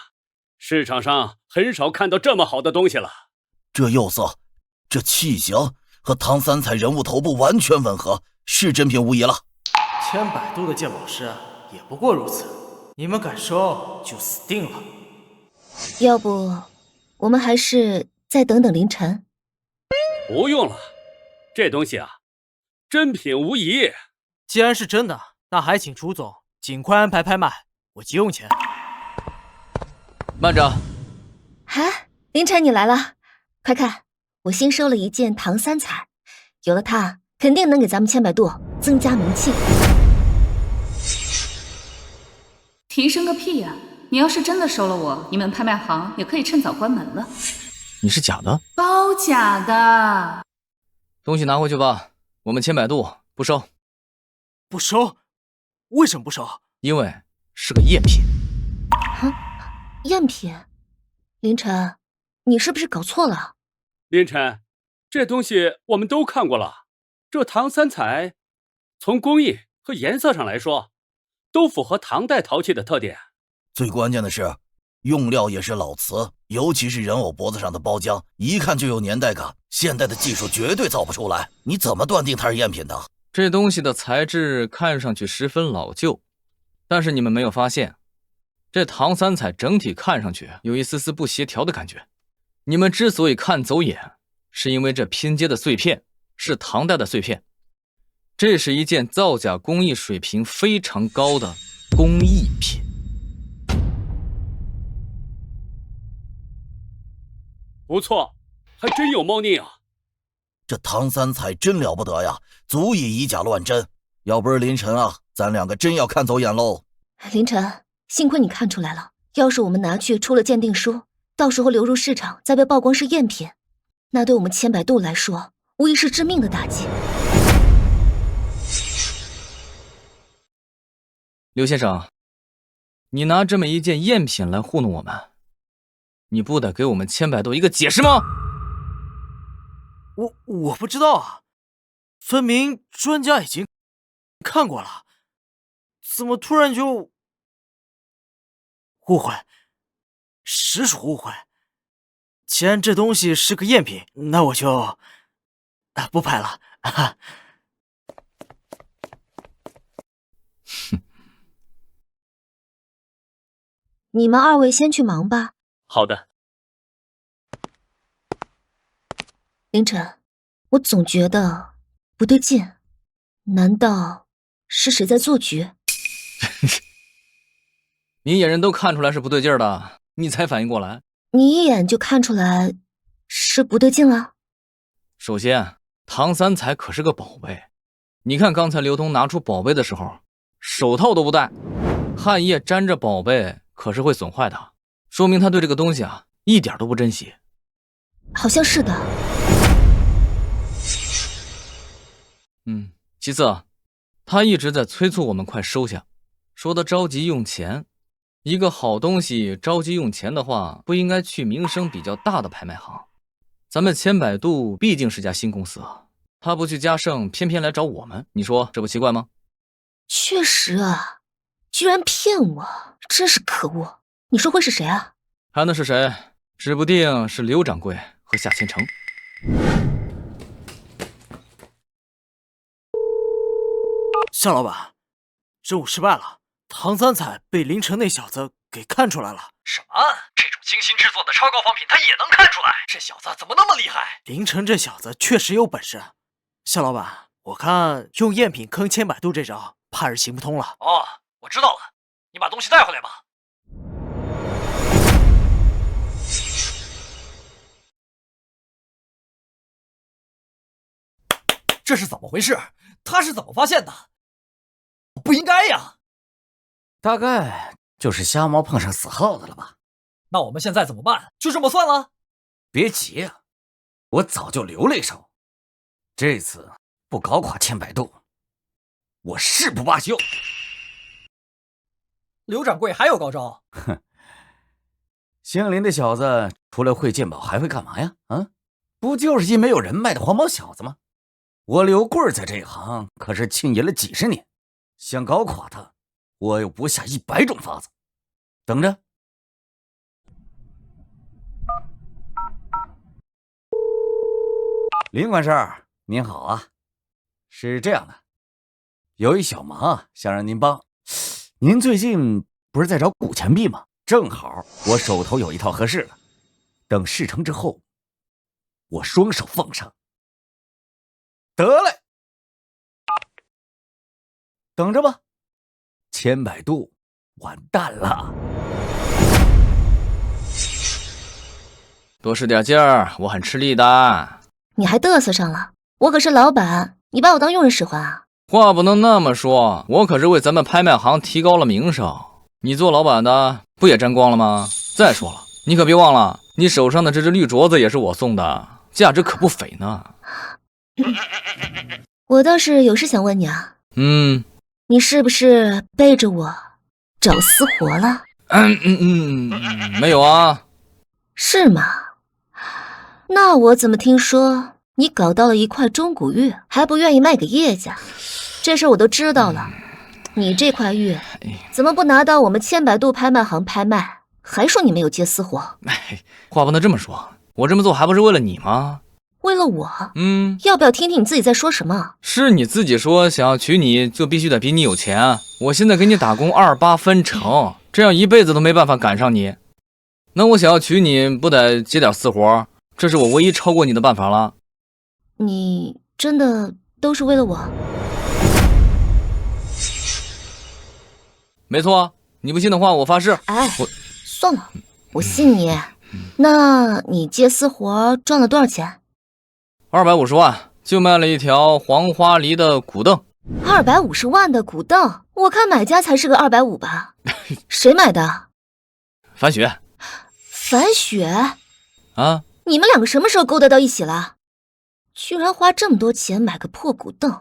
S7: 市场上很少看到这么好的东西了。
S8: 这釉色，这气形和唐三彩人物头部完全吻合，是真品无疑了。
S21: 千百度的鉴宝师也不过如此，你们敢收就死定了。
S4: 要不，我们还是再等等凌晨。
S7: 不用了，这东西啊，真品无疑。
S21: 既然是真的，那还请楚总尽快安排拍卖，我急用钱。
S2: 慢着！
S4: 嗨，凌晨你来了，快看，我新收了一件唐三彩，有了它，肯定能给咱们千百度增加名气。
S12: 提升个屁呀！你要是真的收了我，你们拍卖行也可以趁早关门了。
S2: 你是假的？
S12: 包假的。
S2: 东西拿回去吧，我们千百度不收。
S21: 不收？为什么不收？
S2: 因为是个赝品。
S4: 赝品？凌晨，你是不是搞错了？
S7: 林晨，这东西我们都看过了，这唐三彩，从工艺和颜色上来说，都符合唐代陶器的特点。
S8: 最关键的是，用料也是老瓷，尤其是人偶脖子上的包浆，一看就有年代感，现代的技术绝对造不出来。你怎么断定它是赝品的？
S2: 这东西的材质看上去十分老旧，但是你们没有发现，这唐三彩整体看上去有一丝丝不协调的感觉。你们之所以看走眼，是因为这拼接的碎片是唐代的碎片，这是一件造假工艺水平非常高的工艺品。
S7: 不错，还真有猫腻啊！
S8: 这唐三彩真了不得呀，足以以假乱真。要不是林晨啊，咱两个真要看走眼喽。
S4: 凌晨，幸亏你看出来了，要是我们拿去出了鉴定书，到时候流入市场再被曝光是赝品，那对我们千百度来说无疑是致命的打击。
S2: 刘先生，你拿这么一件赝品来糊弄我们，你不得给我们千百度一个解释吗？
S21: 我不知道啊，分明专家已经看过了，怎么突然就……误会，实属误会。既然这东西是个赝品，那我就不拍了。
S4: 你们二位先去忙吧。
S9: 好的。
S4: 凌晨，我总觉得不对劲，难道是谁在做局？
S2: 你眼人都看出来是不对劲儿的，你才反应过来。
S4: 你一眼就看出来是不对劲了？
S2: 首先，唐三彩可是个宝贝，你看刚才刘通拿出宝贝的时候，手套都不戴，汗液沾着宝贝可是会损坏的，说明他对这个东西啊一点都不珍惜。
S4: 好像是的。
S2: 其次，他一直在催促我们快收下，说他着急用钱。一个好东西着急用钱的话，不应该去名声比较大的拍卖行。咱们千百度毕竟是家新公司啊，他不去嘉盛，偏偏来找我们，你说这不奇怪吗？
S4: 确实啊，居然骗我，真是可恶！你说会是谁啊？
S2: 还能是谁？指不定是刘掌柜和夏千成。
S21: 夏老板，任务失败了，唐三彩被林城那小子给看出来了。
S10: 什么？这种精心制作的超高仿品，他也能看出来？这小子怎么那么厉害？
S21: 林城这小子确实有本事。夏老板，我看用赝品坑千百度这招，怕是行不通了。
S10: 哦，我知道了，你把东西带回来吧。这是怎么回事？他是怎么发现的？不应该呀！
S5: 大概就是瞎猫碰上死耗子了吧？
S10: 那我们现在怎么办？就这么算了？
S5: 别急啊，我早就留了一手，这次不搞垮千百度，我誓不罢休。
S10: 刘掌柜还有高招？
S5: 哼，姓林的小子除了会鉴宝还会干嘛呀？不就是一没有人脉的黄毛小子吗？我刘贵在这一行可是经营了几十年，想搞垮他，我有不下100种法子。等着。林管事，您好啊，是这样的，有一小忙啊，想让您帮。您最近不是在找古钱币吗？正好我手头有一套合适的，等事成之后，我双手奉上。得嘞，等着吧，千百度完蛋了。
S2: 多使点劲儿，我很吃力的。
S4: 你还嘚瑟上了？我可是老板，你把我当佣人使唤啊？
S2: 话不能那么说，我可是为咱们拍卖行提高了名声。你做老板的不也沾光了吗？再说了，你可别忘了，你手上的这只绿镯子也是我送的，价值可不菲呢。
S4: 我倒是有事想问你啊。你是不是背着我找私活了？
S2: 没有啊。
S4: 是吗？那我怎么听说你搞到了一块中古玉，还不愿意卖给叶家？这事我都知道了。你这块玉怎么不拿到我们千百度拍卖行拍卖？还说你没有接私活？
S2: 话不能这么说，我这么做还不是为了你吗？
S4: 为了我？要不要听听你自己在说什么？
S2: 是你自己说想要娶你就必须得比你有钱，我现在给你打工28分成，这样一辈子都没办法赶上你。那我想要娶你不得接点私活，这是我唯一超过你的办法了。
S4: 你真的都是为了我？
S2: 没错，你不信的话我发誓。
S4: 算了，我信你。那你接私活赚了多少钱
S2: ？250万，就卖了一条黄花梨的古凳。
S4: 250万的古凳，我看买家才是个250吧？谁买的？
S2: 樊雪。
S4: 樊雪？
S2: 啊？
S4: 你们两个什么时候勾搭到一起了？居然花这么多钱买个破古凳，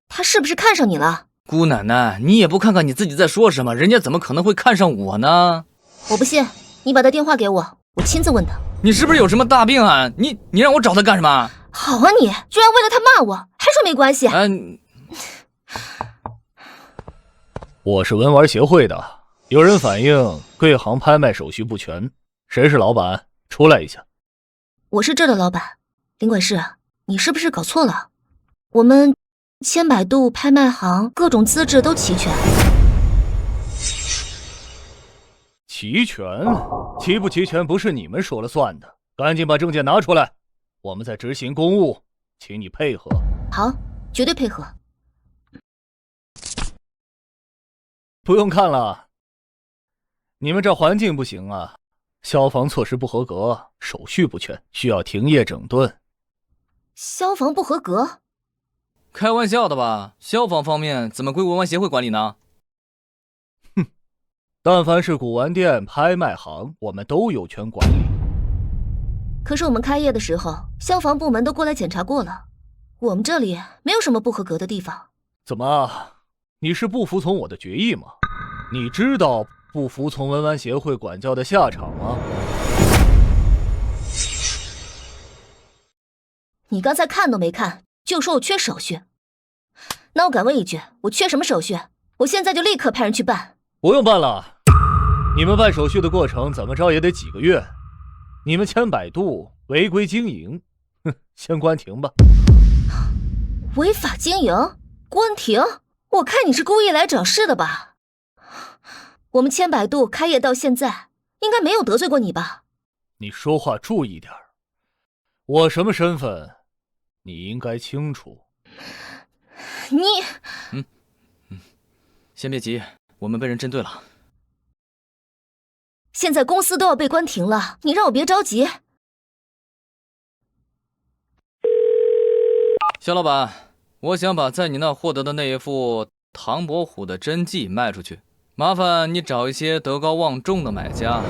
S4: 他是不是看上你了？
S2: 姑奶奶，你也不看看你自己在说什么，人家怎么可能会看上我呢？
S4: 我不信，你把他电话给我，我亲自问他。
S2: 你是不是有什么大病啊？你让我找他干什么？
S4: 好啊你，居然为了他骂我，还说没关系。
S9: 我是文玩协会的，有人反映贵行拍卖手续不全，谁是老板？出来一下。
S4: 我是这儿的老板，林管事，你是不是搞错了？我们千百度拍卖行各种资质都齐全。
S9: 齐全？齐不齐全不是你们说了算的，赶紧把证件拿出来，我们在执行公务，请你配合。
S4: 好，绝对配合。
S9: 不用看了，你们这环境不行啊，消防措施不合格，手续不全，需要停业整顿。
S4: 消防不合格？
S2: 开玩笑的吧？消防方面怎么归文玩协会管理呢？
S9: 哼，但凡是古玩店、拍卖行，我们都有权管理。
S4: 可是我们开业的时候，消防部门都过来检查过了，我们这里没有什么不合格的地方。
S9: 怎么？你是不服从我的决议吗？你知道不服从文玩协会管教的下场吗？
S4: 你刚才看都没看，就说我缺手续。那我敢问一句，我缺什么手续？我现在就立刻派人去办。
S9: 不用办了，你们办手续的过程怎么着也得几个月。你们千百度违规经营，哼，先关停吧。
S4: 违法经营？关停？我看你是故意来找事的吧？我们千百度开业到现在，应该没有得罪过你吧？
S9: 你说话注意点，我什么身份，你应该清楚。
S4: 你……
S2: 先别急，我们被人针对了。
S4: 现在公司都要被关停了，你让我别着急。
S2: 肖老板。我想把在你那获得的那一副唐伯虎的真迹卖出去，麻烦你找一些德高望重的买家，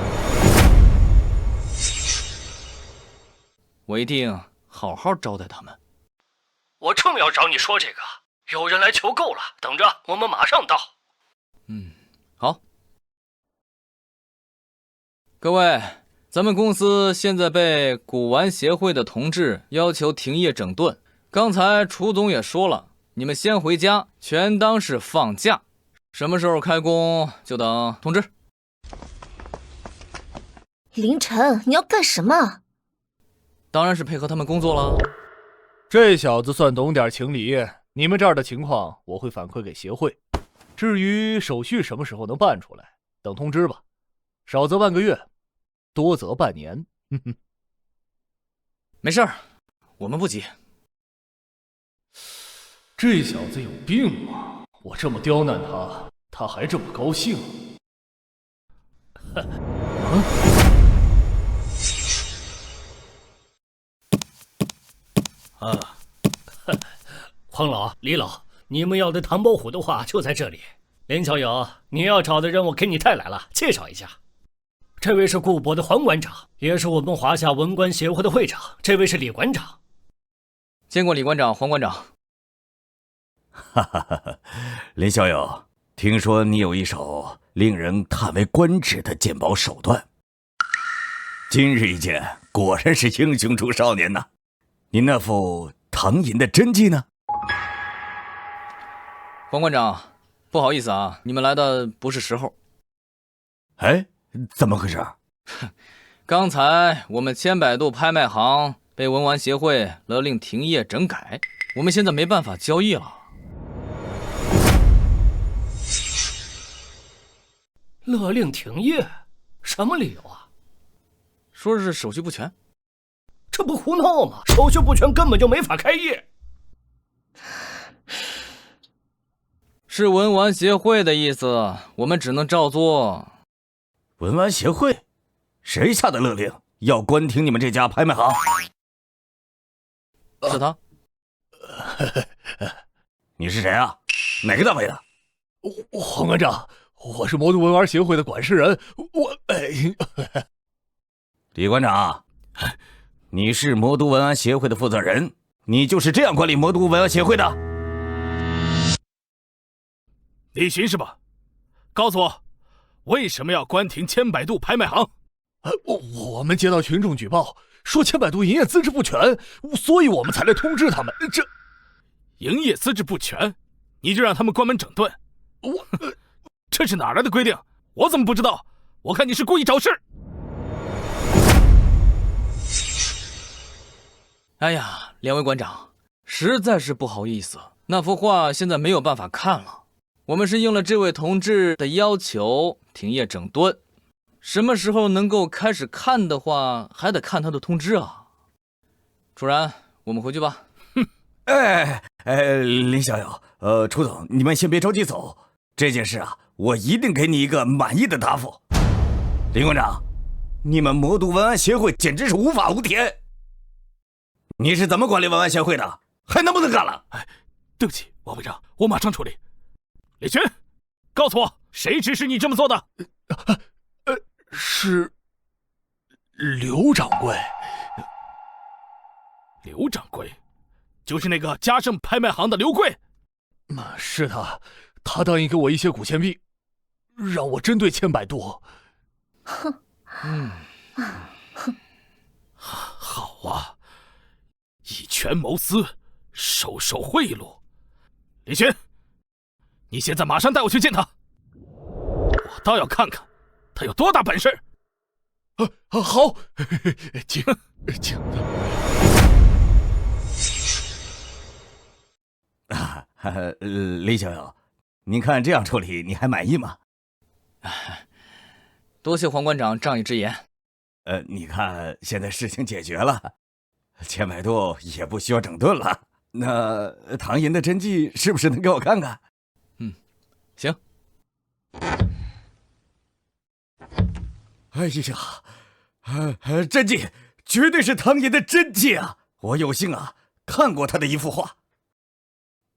S2: 我一定好好招待他们。
S14: 我正要找你说这个，有人来求购了，等着，我们马上到。
S2: 好。各位，咱们公司现在被古玩协会的同志要求停业整顿。刚才楚总也说了，你们先回家，全当是放假。什么时候开工就等通知。
S4: 凌晨，你要干什么？
S2: 当然是配合他们工作了。
S9: 这小子算懂点情理，你们这儿的情况我会反馈给协会。至于手续什么时候能办出来，等通知吧。少则半个月，多则半年。
S2: 没事儿，我们不急。
S9: 这小子有病啊！我这么刁难他，他还这么高兴。
S14: 黄老、李老，你们要的唐伯虎的画就在这里。林小友，你要找的人我给你带来了，介绍一下。这位是顾博的黄馆长，也是我们华夏文官协会的会长。这位是李馆长。
S2: 见过李馆长、黄馆长。
S5: 林小友，听说你有一手令人叹为观止的鉴宝手段，今日一见，果然是英雄出少年呐！您那副唐银的真迹呢？
S2: 黄馆长，不好意思啊，你们来的不是时候。
S5: 哎，怎么回事？
S2: 刚才我们千百度拍卖行被文玩协会勒令停业整改，我们现在没办法交易了。
S14: 勒令停业？什么理由啊？
S2: 说是手续不全。
S14: 这不胡闹吗？手续不全根本就没法开业。
S2: 是文玩协会的意思，我们只能照做。
S5: 文玩协会？谁下的勒令要关停你们这家拍卖行？
S2: 是他。
S5: 你是谁啊？哪个单位的？
S9: 黄馆长，我是魔都文玩协会的管事人。
S5: 李馆长，你是魔都文玩协会的负责人，你就是这样管理魔都文玩协会的？
S20: 你寻是吧？告诉我，为什么要关停千百度拍卖行？
S9: 我们接到群众举报，说千百度营业资质不全，所以我们才来通知他们。这
S20: 营业资质不全，你就让他们关门整顿？这是哪来的规定？我怎么不知道？我看你是故意找事。
S2: 哎呀，两位馆长，实在是不好意思，那幅画现在没有办法看了。我们是应了这位同志的要求，停业整顿。什么时候能够开始看的话，还得看他的通知啊。楚然，我们回去吧。
S5: 林小友，楚总，你们先别着急走，这件事啊，我一定给你一个满意的答复。林馆长，你们魔都文玩协会简直是无法无天。你是怎么管理文玩协会的？还能不能干了？
S20: 对不起，王会长，我马上处理。李群，告诉我，谁指使你这么做的？
S9: 是刘掌柜。
S20: 刘掌柜，就是那个嘉盛拍卖行的刘贵。
S9: 是他，他答应给我一些古钱币，让我针对千百度。
S4: 哼，
S20: 好啊，以权谋私，收受贿赂。李群，你现在马上带我去见他，我倒要看看他有多大本事。
S9: 好，请。
S5: 林小友，您看这样处理，你还满意吗？
S2: 多谢黄馆长仗义直言。
S5: 你看现在事情解决了，千百度也不需要整顿了。那唐寅的真迹是不是能给我看看？
S2: 行。
S5: 哎呀，真迹绝对是唐寅的真迹啊！我有幸啊看过他的一幅画，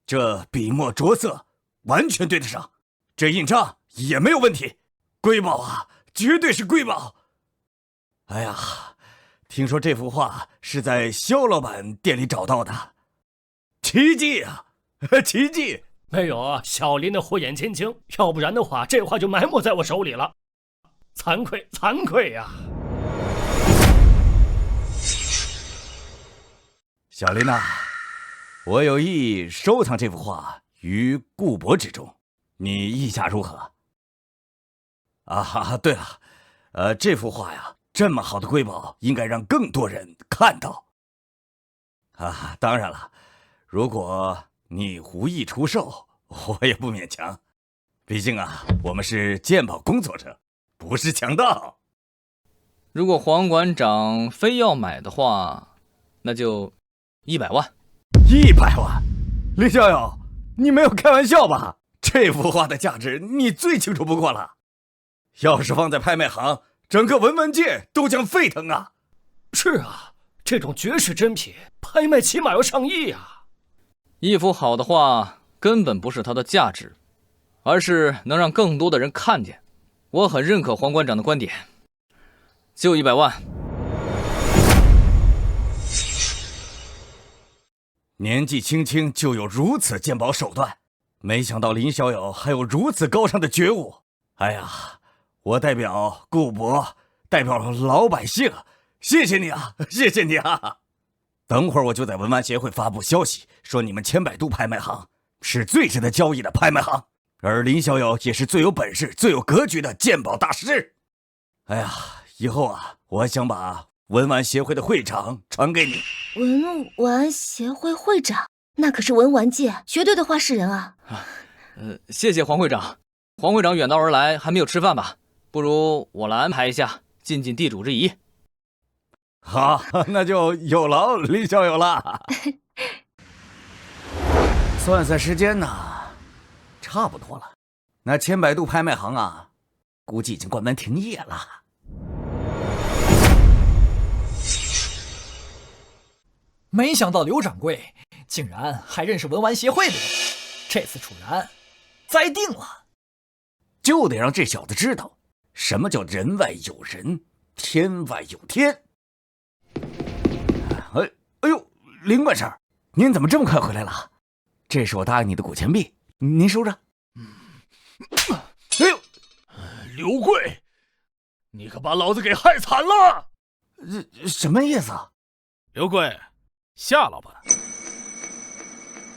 S5: 这笔墨着色完全对得上，这印章也没有问题，瑰宝啊，绝对是瑰宝！哎呀，听说这幅画是在肖老板店里找到的，奇迹啊，奇迹！
S14: 没有啊，小林的火眼金睛，要不然的话，这画就埋没在我手里了。惭愧呀！
S5: 小林呐，我有意收藏这幅画于故帛之中，你意下如何？对了，这幅画呀，这么好的瑰宝，应该让更多人看到。当然了，如果你无意出售，我也不勉强，毕竟啊，我们是鉴宝工作者，不是强盗。
S2: 如果黄馆长非要买的话，那就100万。
S5: 100万？林小友，你没有开玩笑吧？这幅画的价值你最清楚不过了，要是放在拍卖行，整个文玩界都将沸腾啊！
S14: 是啊，这种绝世珍品，拍卖起码要上亿啊！
S2: 一幅好的画根本不是它的价值，而是能让更多的人看见。我很认可黄馆长的观点，就100万。
S5: 年纪轻轻就有如此鉴宝手段，没想到林小友还有如此高尚的觉悟。哎呀，我代表顾博，代表老百姓，谢谢你啊，谢谢你啊！等会儿我就在文玩协会发布消息，说你们千百度拍卖行是最值得交易的拍卖行，而林小友也是最有本事、最有格局的鉴宝大师。哎呀，以后啊，我想把文玩协会的会长传给你。
S4: 文玩协会会长，那可是文玩界绝对的话事人啊！
S2: 谢谢黄会长。黄会长远道而来，还没有吃饭吧？不如我来安排一下，尽尽地主之谊。
S5: 好，那就有劳林小友了。算时间呢，差不多了。那千百度拍卖行啊，估计已经关门停业了。
S10: 没想到刘掌柜竟然还认识文玩协会的人，这次楚然栽定了，
S5: 就得让这小子知道什么叫人外有人，天外有天。哎呦，林管事，您怎么这么快回来了？这是我答应你的古钱币，您收着。
S9: 哎呦，刘贵，你可把老子给害惨了！
S5: 什么意思？
S20: 刘贵，夏老板，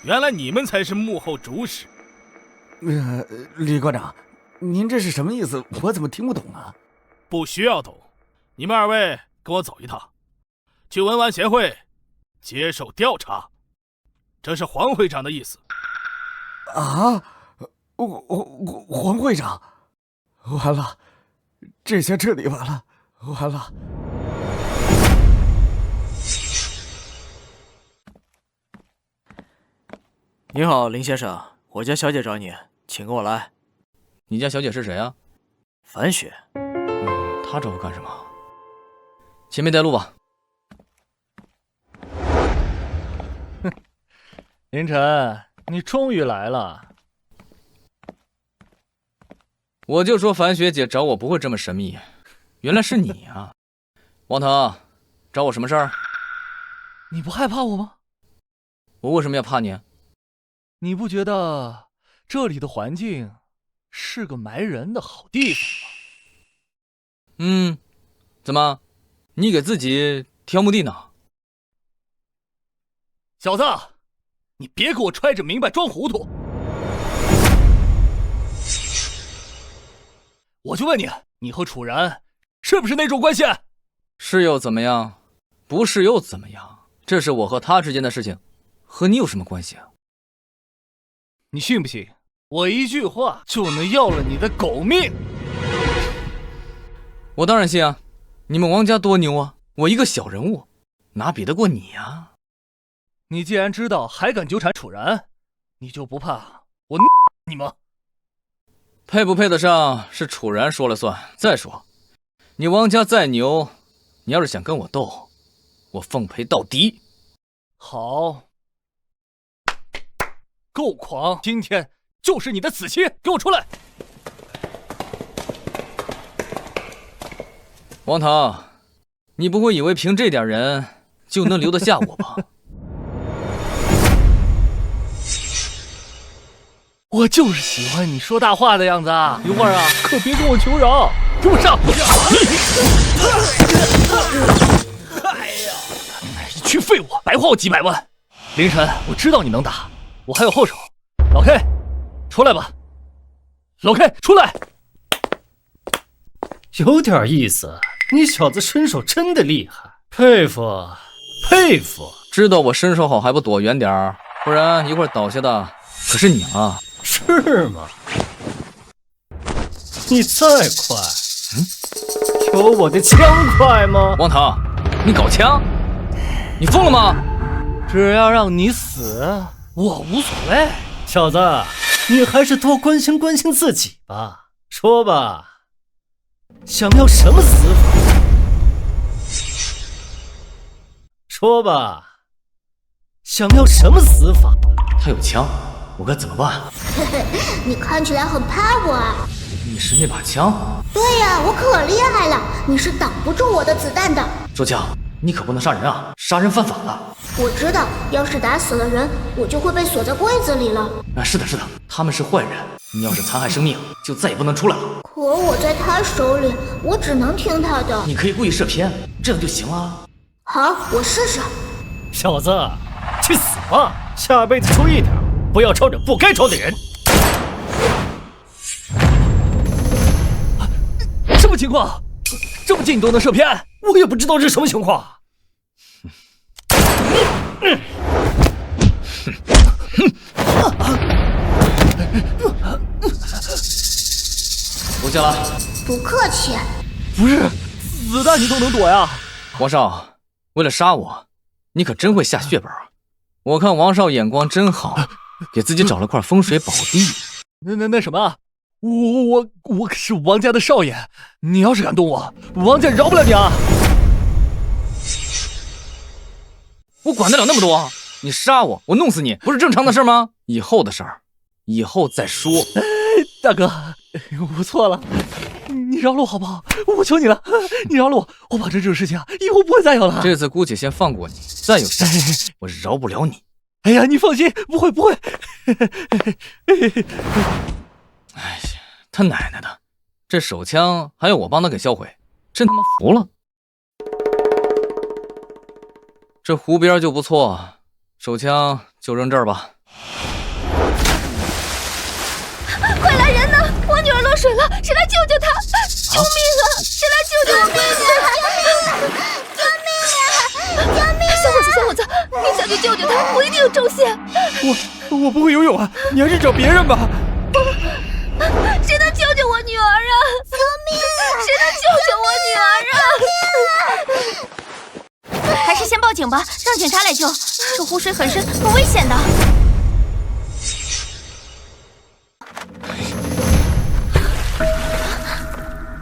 S20: 原来你们才是幕后主使。
S5: 李馆长，您这是什么意思？我怎么听不懂啊？
S20: 不需要懂，你们2位跟我走一趟，去文玩协会接受调查。这是黄会长的意思。
S5: 啊，黄会长，完了，这下彻底完了，完了。
S21: 你好，林先生，我家小姐找你，请跟我来。
S2: 你家小姐是谁啊？
S21: 樊雪。
S2: 她找我干什么？前面带路吧。
S9: 哼，林晨，你终于来了。
S2: 我就说樊雪姐找我不会这么神秘，原来是你啊！王腾，找我什么事儿？
S9: 你不害怕我吗？
S2: 我为什么要怕你？
S9: 你不觉得这里的环境是个埋人的好地方
S2: 吗？怎么，你给自己挑目的呢？
S9: 小子，你别给我揣着明白装糊涂！我就问你，你和楚然是不是那种关系？
S2: 是又怎么样？不是又怎么样？这是我和他之间的事情，和你有什么关系啊？
S9: 你信不信我一句话就能要了你的狗命？
S2: 我当然信啊！你们王家多牛啊！我一个小人物，哪比得过你啊？
S9: 你既然知道还敢纠缠楚然，你就不怕我你吗？
S2: 配不配得上是楚然说了算。再说，你王家再牛，你要是想跟我斗，我奉陪到底。
S9: 好，够狂！今天就是你的死期，给我出来！
S2: 王腾，你不会以为凭这点人就能留得下我吧？
S9: 我就是喜欢你说大话的样子啊！一会儿啊，可别跟我求饶，给我上！哎呀，一群废物，白花我几百万！凌晨，我知道你能打，我还有后手。老 K， 出来吧！老 K， 出来！
S14: 有点意思，你小子身手真的厉害，佩服佩服！
S2: 知道我身手好还不躲远点儿，不然一会儿倒下的可是你啊！
S14: 是吗？你再快，有我的枪快吗？
S2: 王腾，你搞枪？你疯了吗？
S9: 只要让你死，我无所谓。
S14: 小子，你还是多关心关心自己吧。说吧，想要什么死法？说吧，想要什么死法？
S2: 他有枪，我该怎么办？
S17: 你看起来很怕我啊！
S2: 你是那把枪？
S17: 对呀，我可厉害了，你是挡不住我的子弹的。
S2: 周强，你可不能杀人啊！杀人犯法了。
S17: 我知道，要是打死了人，我就会被锁在柜子里了。
S2: 是的，是的，他们是坏人。你要是残害生命，就再也不能出来了。
S17: 可我在他手里，我只能听他的。
S2: 你可以故意射偏，这样就行了。
S17: 好，我试试。
S14: 小子，去死吧！下辈子注意点，不要招惹不该招的人。
S9: 什么情况？这么近都能射偏？
S14: 我也不知道这什么情况。
S2: 躲下来。
S17: 不客气。
S9: 不是，子弹你都能躲呀？
S2: 王少，为了杀我，你可真会下血本。我看王少眼光真好，给自己找了块风水宝地。
S9: 那什么，我可是王家的少爷，你要是敢动我，王家饶不了你啊！
S2: 我管得了那么多？你杀我，我弄死你，不是正常的事吗？以后的事儿，以后再说。
S9: 大哥，我错了，你饶了我好不好？我求你了，你饶了我，我保证这种事情以后不会再有了。
S2: 这次姑且先放过你，再有下次我饶不了你。
S9: 哎呀，你放心，不会。
S2: 哎呀，他奶奶的，这手枪还要我帮他给销毁，真他妈服了。这湖边就不错，手枪就扔这儿吧。
S1: 快来人呐！我女儿落水了，谁来救救她？救命啊！谁来救救我闺女？救命啊！救命啊！小伙子，你下去救救她，我一定有重谢。
S16: 我不会游泳啊，你还是找别人吧。
S1: 谁能救救我女儿啊？救命啊！谁能救救我女儿啊？
S6: 还是先报警吧，让警察来救。这湖水很深，很危险的。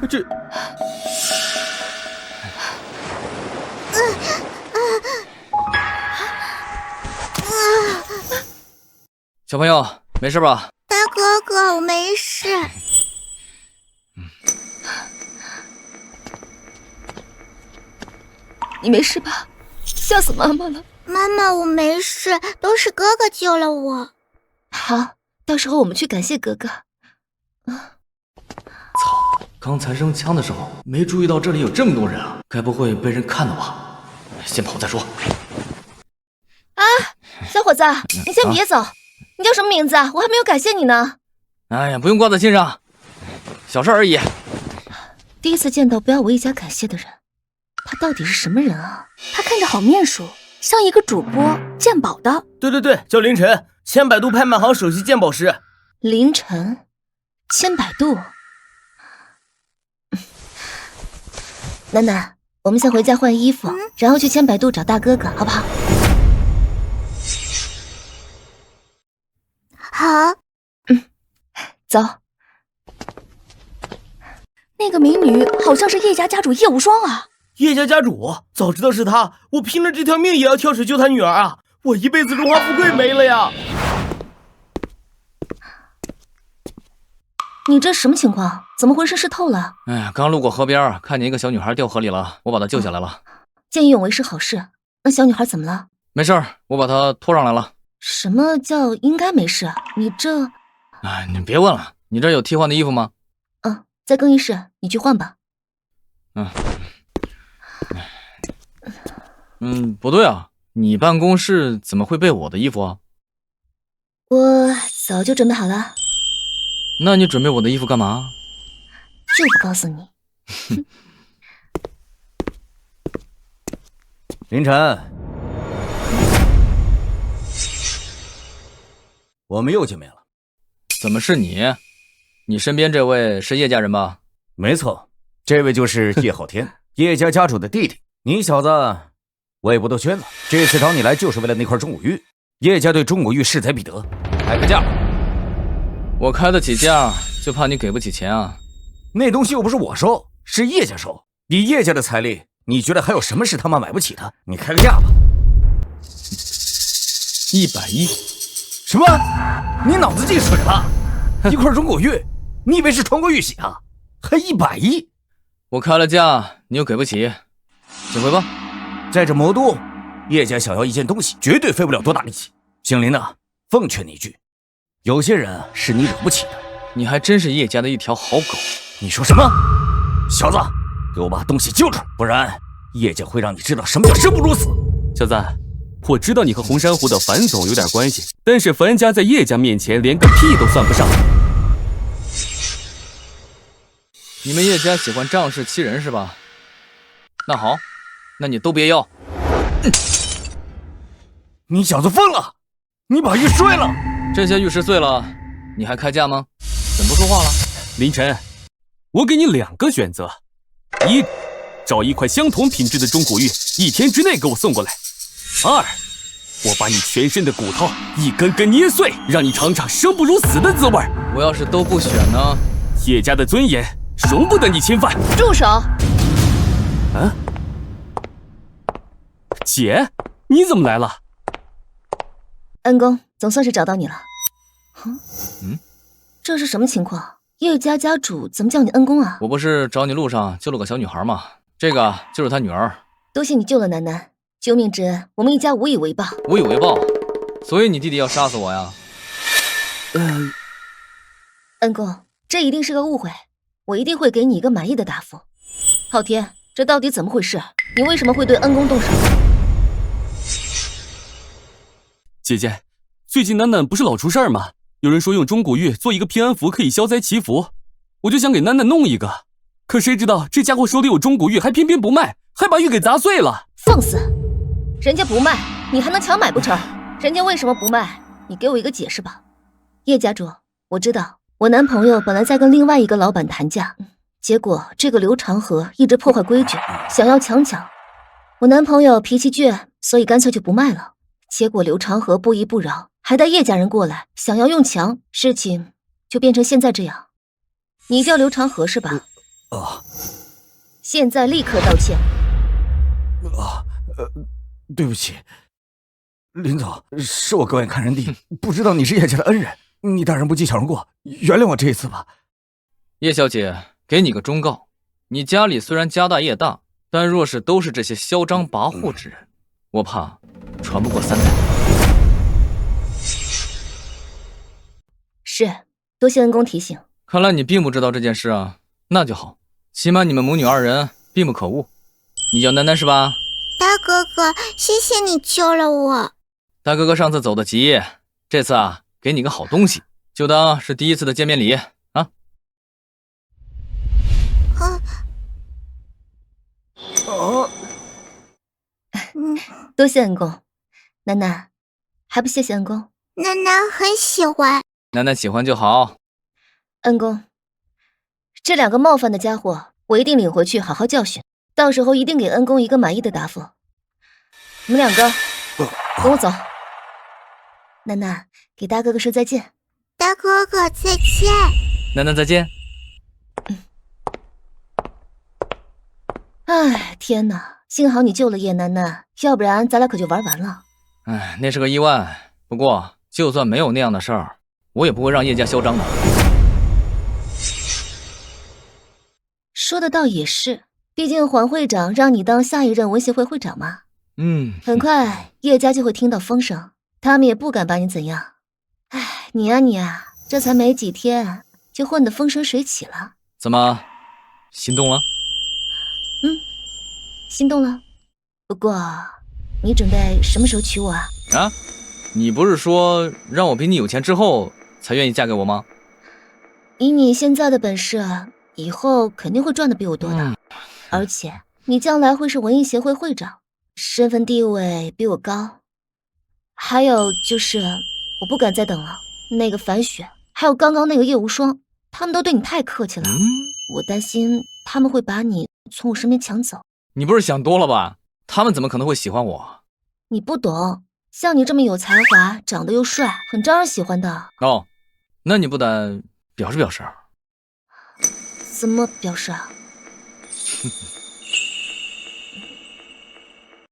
S16: 这……
S2: 小朋友，没事吧？
S19: 大哥哥，我没事。
S1: 你没事吧？吓死妈妈了。
S19: 妈妈，我没事，都是哥哥救了我。
S4: 好，到时候我们去感谢哥哥。
S2: 操！刚才扔枪的时候没注意到这里有这么多人啊，该不会被人看到吧？先跑再说。
S4: 啊，小伙子，你先别走。你叫什么名字啊？我还没有感谢你呢。
S2: 哎呀，不用挂在心上，小事而已。
S4: 第一次见到不要我一家感谢的人，他到底是什么人啊？
S1: 他看着好面熟，像一个主播鉴宝的。
S18: 对，叫林晨，千百度拍卖行首席鉴宝师。
S4: 林晨，千百度。楠楠，我们先回家换衣服，然后去千百度找大哥哥，好不好？
S19: 好。
S4: 走。
S1: 那个美女好像是叶家家主叶无双啊！
S18: 叶家家主，早知道是他，我拼了这条命也要跳水救他女儿啊！我一辈子荣华富贵没了呀！
S4: 你这什么情况？怎么浑身湿透了？
S2: 哎呀，刚路过河边，看见一个小女孩掉河里了，我把她救下来了。
S4: 见义勇为是好事，那小女孩怎么了？
S2: 没事儿，我把她拖上来了。
S4: 什么叫应该没事？你这……
S2: 哎，你别问了，你这有替换的衣服吗？
S4: 在更衣室，你去换吧。
S2: 不对啊，你办公室怎么会备我的衣服啊？
S4: 我早就准备好了。
S2: 那你准备我的衣服干嘛？
S4: 就不告诉你。
S5: 林晨，我们又见面了。
S2: 怎么是你？你身边这位是叶家人吧？
S5: 没错，这位就是叶浩天，叶家家主的弟弟。你小子，我也不多劝了。这次找你来就是为了那块中古玉，叶家对中古玉势在必得，开个价。
S2: 我开得起价，就怕你给不起钱啊。
S5: 那东西又不是我收，是叶家收。以叶家的财力，你觉得还有什么是他妈买不起的？你开个价吧。
S2: 110。
S5: 什么？你脑子进水了？一块中古玉，你以为是传国玉玺啊？还110？
S2: 我开了价，你又给不起，请回吧。
S5: 在这魔都，叶家想要一件东西，绝对费不了多大力气。姓林的，奉劝你一句，有些人是你惹不起的。
S2: 你还真是叶家的一条好狗。
S5: 你说什么？小子，给我把东西交出来，不然叶家会让你知道什么叫生不如死。
S11: 小子，我知道你和红珊瑚的樊总有点关系，但是樊家在叶家面前连个屁都算不上。
S2: 你们叶家喜欢仗势欺人是吧？那好，那你都别要。
S5: 你小子疯了！你把玉摔了！
S2: 这些玉石碎了，你还开价吗？怎么不说话了？
S11: 林晨，我给你2个选择：一，找一块相同品质的中古玉，1天之内给我送过来；2，我把你全身的骨头一根根捏碎，让你尝尝生不如死的滋味。
S2: 我要是都不选呢？
S11: 叶家的尊严容不得你侵犯。
S4: 住手！
S11: 啊，姐，你怎么来了？
S4: 恩公，总算是找到你了。这是什么情况？叶家家主怎么叫你恩公啊？
S2: 我不是找你路上救了个小女孩吗？这个就是她女儿。
S4: 多谢你救了楠楠，救命之恩，我们一家无以为报。
S2: 无以为报，所以你弟弟要杀死我呀？
S4: 恩公，这一定是个误会，我一定会给你一个满意的答复。昊天，这到底怎么回事？你为什么会对恩公动手？
S11: 姐姐，最近楠楠不是老出事儿吗？有人说用中古玉做一个平安符可以消灾祈福，我就想给楠楠弄一个，可谁知道这家伙手里有中古玉，还偏偏不卖，还把玉给砸碎了。
S4: 放肆！人家不卖，你还能强买不成？人家为什么不卖？你给我一个解释吧。叶家主，我知道，我男朋友本来在跟另外一个老板谈价，结果这个刘长河一直破坏规矩，想要强抢。我男朋友脾气倔，所以干脆就不卖了。结果刘长河不依不饶，还带叶家人过来，想要用强，事情就变成现在这样。你叫刘长河是吧？现在立刻道歉。
S5: 对不起，林总，是我狗眼看人低，不知道你是叶家的恩人，你大人不计小人过，原谅我这一次吧。
S2: 叶小姐，给你个忠告，你家里虽然家大业大，但若是都是这些嚣张跋扈之人，我怕传不过3代。
S4: 是，多谢恩公提醒。
S2: 看来你并不知道这件事啊，那就好，起码你们母女2人并不可恶。你叫楠楠是吧？
S3: 大哥哥，谢谢你救了我。
S2: 大哥哥上次走得急，这次啊，给你个好东西，就当是第一次的见面礼啊。
S4: 多谢恩公。楠楠，还不谢谢恩公？
S3: 楠楠很喜欢。
S2: 楠楠喜欢就好。
S4: 恩公，这2个冒犯的家伙，我一定领回去好好教训，到时候一定给恩公一个满意的答复。你们2个跟我走。楠楠，给大哥哥说再见。
S3: 大哥哥再见。
S2: 楠楠再见。
S4: 哎，天哪，幸好你救了叶楠楠，要不然咱俩可就玩完了。
S2: 哎，那是个意外，不过就算没有那样的事儿，我也不会让叶家嚣张的。
S4: 说的倒也是，毕竟黄会长让你当下一任文协会会长嘛。很快叶家就会听到风声，他们也不敢把你怎样。哎，你呀，这才没几天就混得风生水起了。
S2: 怎么，心动了？
S4: 心动了。不过你准备什么时候娶我啊？
S2: 啊，你不是说让我比你有钱之后才愿意嫁给我吗？
S4: 以你现在的本事，以后肯定会赚的比我多的。而且你将来会是文艺协会会长，身份地位比我高。还有就是我不敢再等了，那个樊雪还有刚刚那个叶无双，他们都对你太客气了，我担心他们会把你从我身边抢走。
S2: 你不是想多了吧？他们怎么可能会喜欢我？
S4: 你不懂，像你这么有才华，长得又帅，很招人喜欢的。
S2: 哦，那你不得表示表示？
S4: 怎么表示啊？